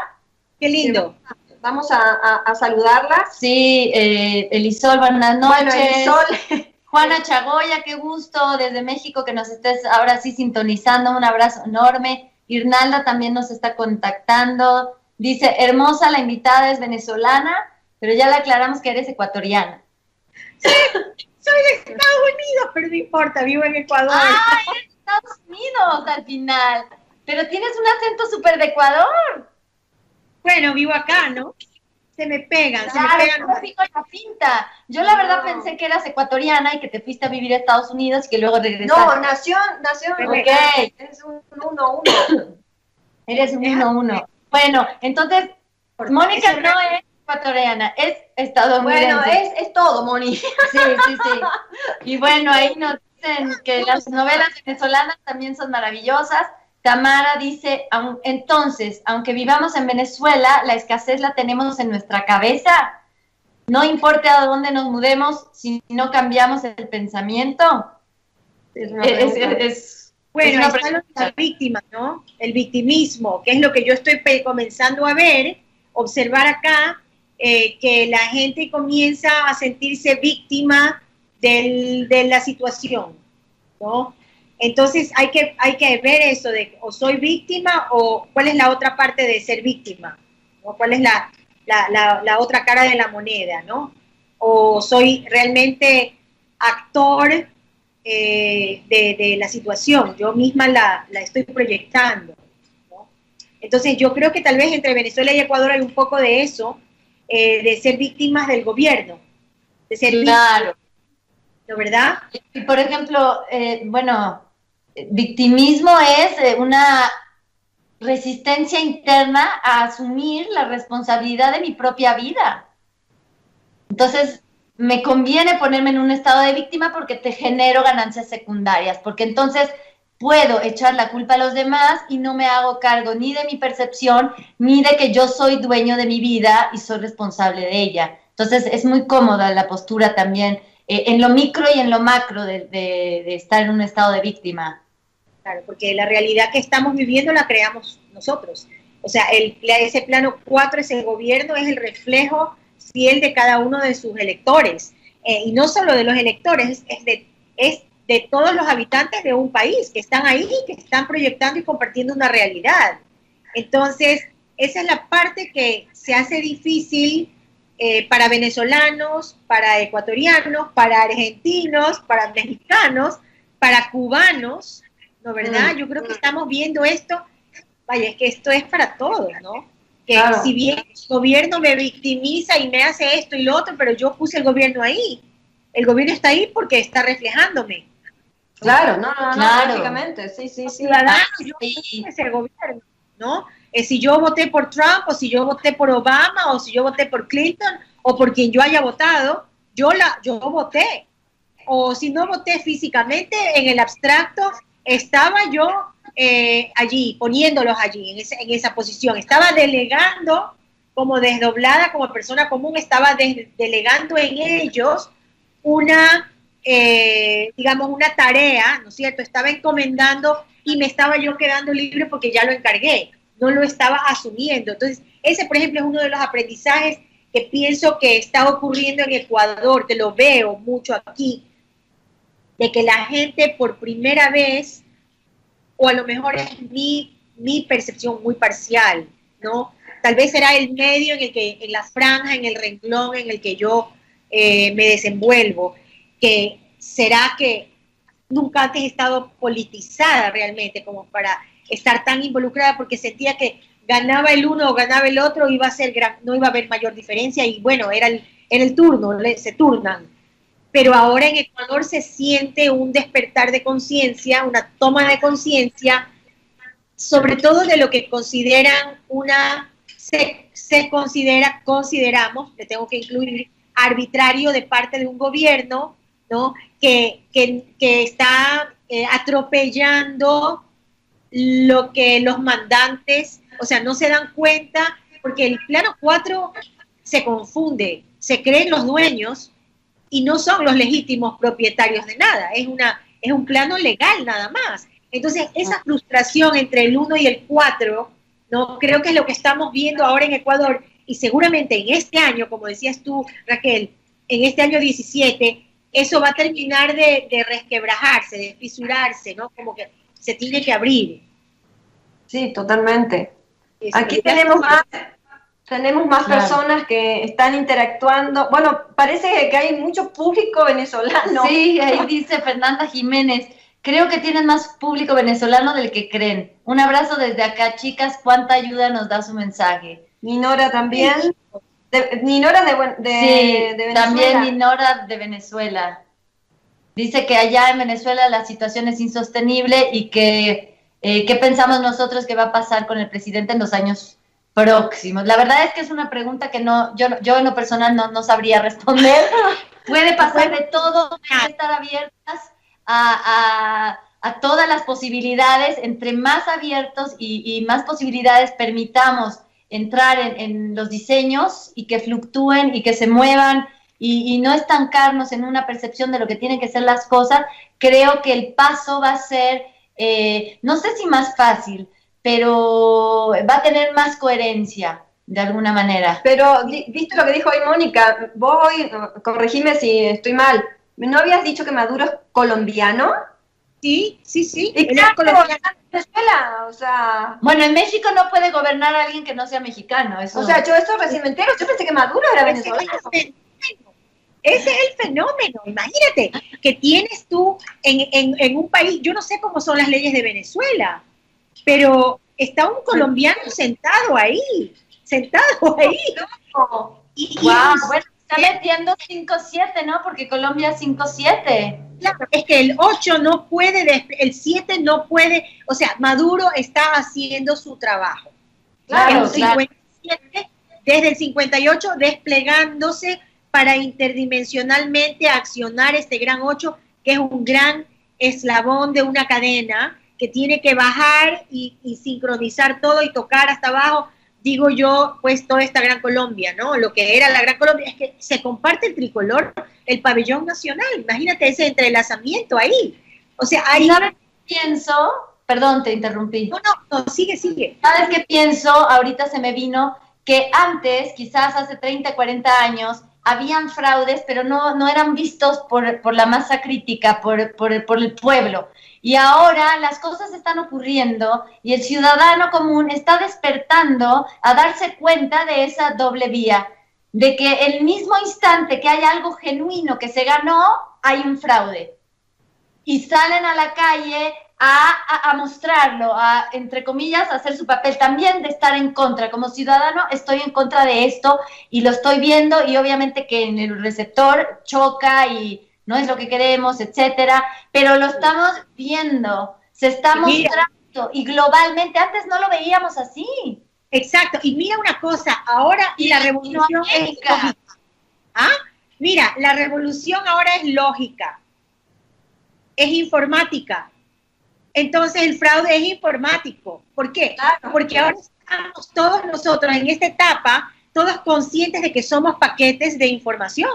Qué lindo. Vamos a saludarlas. Sí, Elisol, buenas noches. Bueno, Elisol. Juana Chagoya, qué gusto desde México que nos estés ahora sí sintonizando. Un abrazo enorme. Irnalda también nos está contactando. Dice, hermosa, la invitada es venezolana, pero ya le aclaramos que eres ecuatoriana. Sí, soy de Estados Unidos, pero no importa, vivo en Ecuador. ¡Ah, eres de Estados Unidos al final! Pero tienes un acento súper de Ecuador. Bueno, vivo acá, ¿no? Se me pegan, claro, se me pegan. No fijo la pinta. Yo la verdad pensé que eras ecuatoriana y que te fuiste a vivir a Estados Unidos y que luego regresaste. No, nació. Ok. Es un 1-1. Eres un 1-1. Bueno, entonces, Mónica no es ecuatoriana, es estadounidense. Bueno, es todo, Moni. Sí. Y bueno, ahí nos dicen que las novelas venezolanas también son maravillosas. Tamara dice, entonces, aunque vivamos en Venezuela, la escasez la tenemos en nuestra cabeza. No importa a dónde nos mudemos, si no cambiamos el pensamiento. Bueno, está lo de la víctima, ¿no? El victimismo, que es lo que yo estoy comenzando a observar acá, que la gente comienza a sentirse víctima de la situación, ¿no? Entonces hay que ver eso de o soy víctima o cuál es la otra parte de ser víctima, ¿no? ¿Cuál es la otra cara de la moneda, ¿no? O soy realmente actor de la situación, yo misma la estoy proyectando, ¿no? Entonces yo creo que tal vez entre Venezuela y Ecuador hay un poco de eso, de ser víctimas del gobierno, de ser Claro. ¿no, verdad? Y por ejemplo, victimismo es una resistencia interna a asumir la responsabilidad de mi propia vida. Entonces, me conviene ponerme en un estado de víctima porque te genero ganancias secundarias, porque entonces puedo echar la culpa a los demás y no me hago cargo ni de mi percepción, ni de que yo soy dueño de mi vida y soy responsable de ella. Entonces, es muy cómoda la postura también, en lo micro y en lo macro de estar en un estado de víctima. Claro, porque la realidad que estamos viviendo la creamos nosotros. O sea, ese plano 4, ese gobierno es el reflejo fiel de cada uno de sus electores. Y no solo de los electores, es de todos los habitantes de un país que están ahí, que están proyectando y compartiendo una realidad. Entonces, esa es la parte que se hace difícil para venezolanos, para ecuatorianos, para argentinos, para mexicanos, para cubanos, ¿no, verdad? Yo creo que estamos viendo esto, vaya, es que esto es para todos, ¿no? Que claro, si bien el gobierno me victimiza y me hace esto y lo otro, pero yo puse el gobierno ahí. El gobierno está ahí porque está reflejándome. Claro, no, claro, lógicamente, sí. Yo puse ese gobierno, ¿no? Si yo voté por Trump, o si yo voté por Obama, o si yo voté por Clinton, o por quien yo haya votado, yo voté. O si no voté físicamente, en el abstracto, estaba yo allí, poniéndolos allí, en esa posición. Estaba delegando, como desdoblada, como persona común, estaba delegando en ellos una, digamos, una tarea, ¿no es cierto? Estaba encomendando y me estaba yo quedando libre porque ya lo encargué, no lo estaba asumiendo. Entonces, ese, por ejemplo, es uno de los aprendizajes que pienso que está ocurriendo en Ecuador, que lo veo mucho aquí, de que la gente por primera vez, o a lo mejor es mi percepción muy parcial, ¿no? Tal vez será el medio en la franja, en el renglón en el que yo me desenvuelvo, que será que nunca antes he estado politizada realmente como para estar tan involucrada, porque sentía que ganaba el uno o ganaba el otro, no iba a haber mayor diferencia, y bueno, era el turno, se turnan. Pero ahora en Ecuador se siente un despertar de conciencia, una toma de conciencia, sobre todo de lo que consideran consideramos, le tengo que incluir, arbitrario de parte de un gobierno, ¿no? que está atropellando lo que los mandantes, o sea, no se dan cuenta, porque el plano 4 se confunde, se creen los dueños, y no son los legítimos propietarios de nada, es un plano legal nada más. Entonces, esa frustración entre el 1 y el 4, ¿no? Creo que es lo que estamos viendo ahora en Ecuador, y seguramente en este año, como decías tú, Raquel, en este año 17, eso va a terminar de resquebrajarse, de fisurarse, ¿no? Como que se tiene que abrir. Sí, totalmente. Aquí tenemos más personas que están interactuando. Bueno, parece que hay mucho público venezolano. Sí, ahí dice Fernanda Jiménez, creo que tienen más público venezolano del que creen. Un abrazo desde acá, chicas, cuánta ayuda nos da su mensaje. Ninora también. Ninora de Venezuela. También Ninora de Venezuela. Dice que allá en Venezuela la situación es insostenible y que ¿qué pensamos nosotros que va a pasar con el presidente en los años próximos? La verdad es que es una pregunta que yo en lo personal no sabría responder. Puede pasar de todo, hay que estar abiertas a todas las posibilidades. Entre más abiertos y más posibilidades permitamos entrar en los diseños y que fluctúen y que se muevan y no estancarnos en una percepción de lo que tienen que ser las cosas, creo que el paso va a ser, no sé si más fácil, pero va a tener más coherencia, de alguna manera. Pero, ¿viste lo que dijo hoy Mónica? Vos hoy, corregime si estoy mal, ¿no habías dicho que Maduro es colombiano? Sí. ¿Y Él qué es hace colombiano. gobernar Venezuela? Bueno, en México no puede gobernar a alguien que no sea mexicano. Eso. O sea, yo esto recién me entero. Yo pensé que Maduro era Ese es venezolano. el fenómeno. Ese es el fenómeno. Imagínate que tienes tú en un país, yo no sé cómo son las leyes de Venezuela, pero está un colombiano sentado ahí. No. Wow, bueno, está metiendo 5-7, ¿no? Porque Colombia es 5-7. Claro, es que el 8 no puede, el 7 no puede, o sea, Maduro está haciendo su trabajo. Claro, El 57, desde el 58, desplegándose para interdimensionalmente accionar este gran 8, que es un gran eslabón de una cadena que tiene que bajar y sincronizar todo y tocar hasta abajo, digo yo, pues toda esta Gran Colombia, ¿no? Lo que era la Gran Colombia es que se comparte el tricolor, el pabellón nacional, imagínate ese entrelazamiento ahí. O sea, ahí... ¿Sabes qué pienso? Perdón, te interrumpí. No, sigue. ¿Sabes qué pienso? Ahorita se me vino que antes, quizás hace 30, 40 años, habían fraudes, pero no eran vistos por la masa crítica, por el pueblo. Y ahora las cosas están ocurriendo y el ciudadano común está despertando a darse cuenta de esa doble vía, de que el mismo instante que hay algo genuino que se ganó, hay un fraude. Y salen a la calle a mostrarlo, a, entre comillas, a hacer su papel también de estar en contra. Como ciudadano estoy en contra de esto y lo estoy viendo y obviamente que en el receptor choca y no es lo que queremos, etcétera, pero lo estamos viendo, se está mostrando y globalmente, antes no lo veíamos así. Exacto, y mira una cosa, ahora Y la revolución es lógica. ¿Ah? Mira, la revolución ahora es lógica, es informática. Entonces el fraude es informático. ¿Por qué? Claro. Porque ahora estamos todos nosotros en esta etapa, todos conscientes de que somos paquetes de información.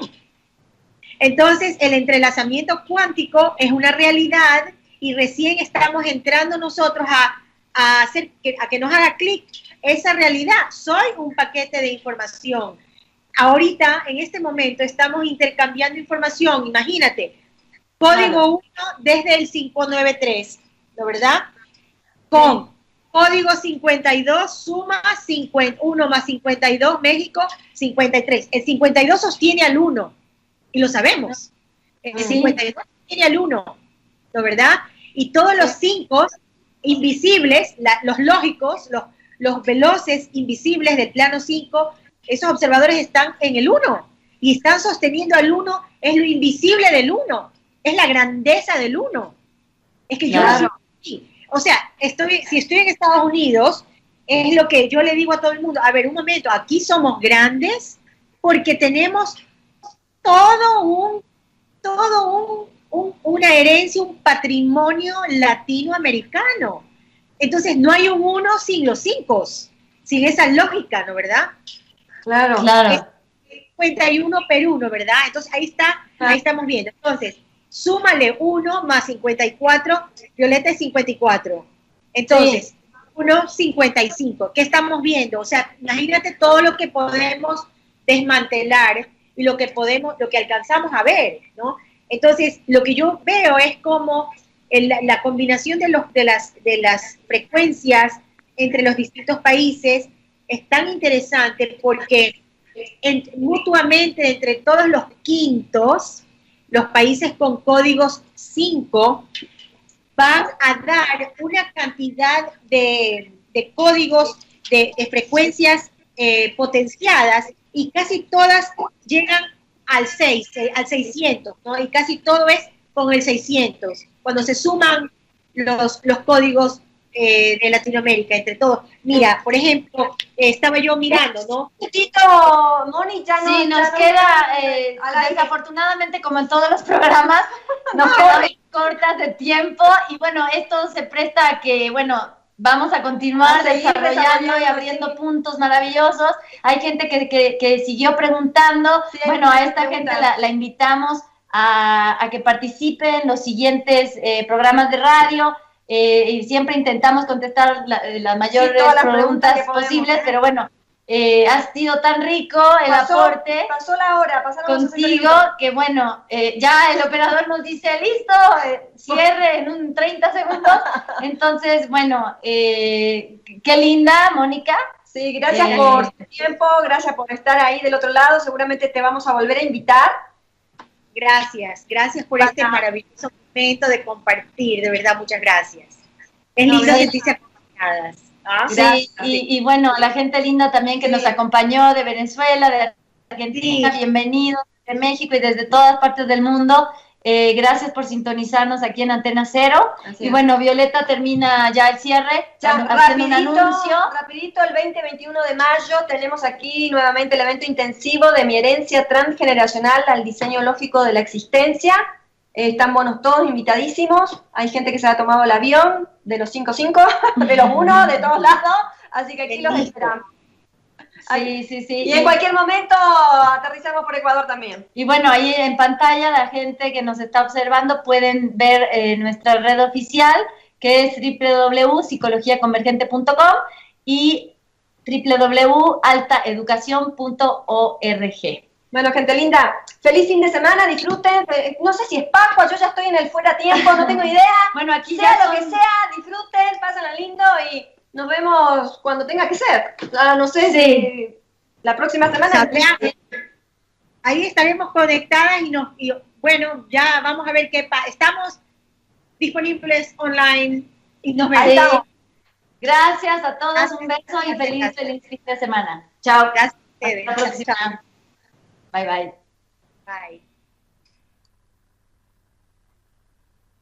Entonces el entrelazamiento cuántico es una realidad y recién estamos entrando nosotros a que nos haga clic esa realidad. Soy un paquete de información. Ahorita, en este momento, estamos intercambiando información. Imagínate, código 1 desde el 593, ¿no verdad? Con código 52, suma 1 más 52, México, 53. El 52 sostiene al 1, y lo sabemos. El 52 sostiene al 1, ¿no verdad? Y todos los 5 invisibles, los lógicos, los veloces invisibles del plano 5, esos observadores están en el 1, y están sosteniendo al 1, es lo invisible del 1. Es la grandeza del 1. Es que yo no soy así. O sea, si estoy en Estados Unidos, es lo que yo le digo a todo el mundo. A ver, un momento, aquí somos grandes porque tenemos una herencia, un patrimonio latinoamericano. Entonces, no hay un 1 sin los 5, sin esa lógica, ¿no verdad? Claro. 51 Perú, ¿no verdad? Entonces, ahí estamos viendo. Entonces, súmale 1 más 54, Violeta es 54. Entonces, 1, 55. ¿Qué estamos viendo? O sea, imagínate todo lo que podemos desmantelar y lo que alcanzamos a ver, ¿no? Entonces, lo que yo veo es como la combinación de las frecuencias entre los distintos países es tan interesante porque mutuamente entre todos los quintos, los países con códigos 5 van a dar una cantidad de códigos, de frecuencias potenciadas, y casi todas llegan al 600, ¿no? Y casi todo es con el 600, cuando se suman los códigos de Latinoamérica, entre todos. Mira, por ejemplo, estaba yo mirando, ¿no? Moni, ya no. Sí, nos queda, desafortunadamente, como en todos los programas, nos quedan cortas de tiempo, y bueno, esto se presta a que, bueno, vamos a continuar desarrollando y abriendo puntos maravillosos. Hay gente que siguió preguntando. Sí, bueno, a esta gente la invitamos a que participe en los siguientes programas de radio. Y siempre intentamos contestar las mayores preguntas posibles, pero bueno, Ha sido tan rico el aporte. Pasó la hora, pasaron los 60 Contigo, minutos. que bueno, ya el operador nos dice, listo, cierre en un 30 segundos. Entonces, bueno, qué linda, Mónica. Sí, gracias por tu tiempo, gracias por estar ahí del otro lado. Seguramente te vamos a volver a invitar. Gracias por este maravilloso momento de compartir, de verdad, muchas gracias. Es lindo sentirse acompañadas. ¿Ah? Sí, y bueno, la gente linda también que nos acompañó de Venezuela, de Argentina, bienvenidos, de México y desde todas partes del mundo. Gracias por sintonizarnos aquí en Antena Cero. Y bueno, Violeta termina ya el cierre, haciendo un anuncio. Rapidito, el 20-21 de mayo tenemos aquí nuevamente el evento intensivo de mi herencia transgeneracional al diseño lógico de la existencia. Están buenos todos, invitadísimos. Hay gente que se ha tomado el avión de los 55, de los 1, de todos lados. Así que aquí los esperamos. Sí. Y en cualquier momento aterrizamos por Ecuador también. Y bueno, ahí en pantalla la gente que nos está observando pueden ver nuestra red oficial, que es www.psicologiaconvergente.com y www.altaeducacion.org. Bueno, gente linda, feliz fin de semana, disfruten. No sé si es Pascua, yo ya estoy en el fuera tiempo, no tengo idea. Bueno, aquí sea ya lo que sea, disfruten, pásenla lindo y nos vemos cuando tenga que ser. No sé si la próxima semana. Ahí estaremos conectadas y bueno, ya vamos a ver qué pasa. Estamos disponibles online y nos vemos. Gracias a todos, un beso y feliz fin de semana. Chao. Gracias a ustedes. Hasta la próxima. Bye. Bye.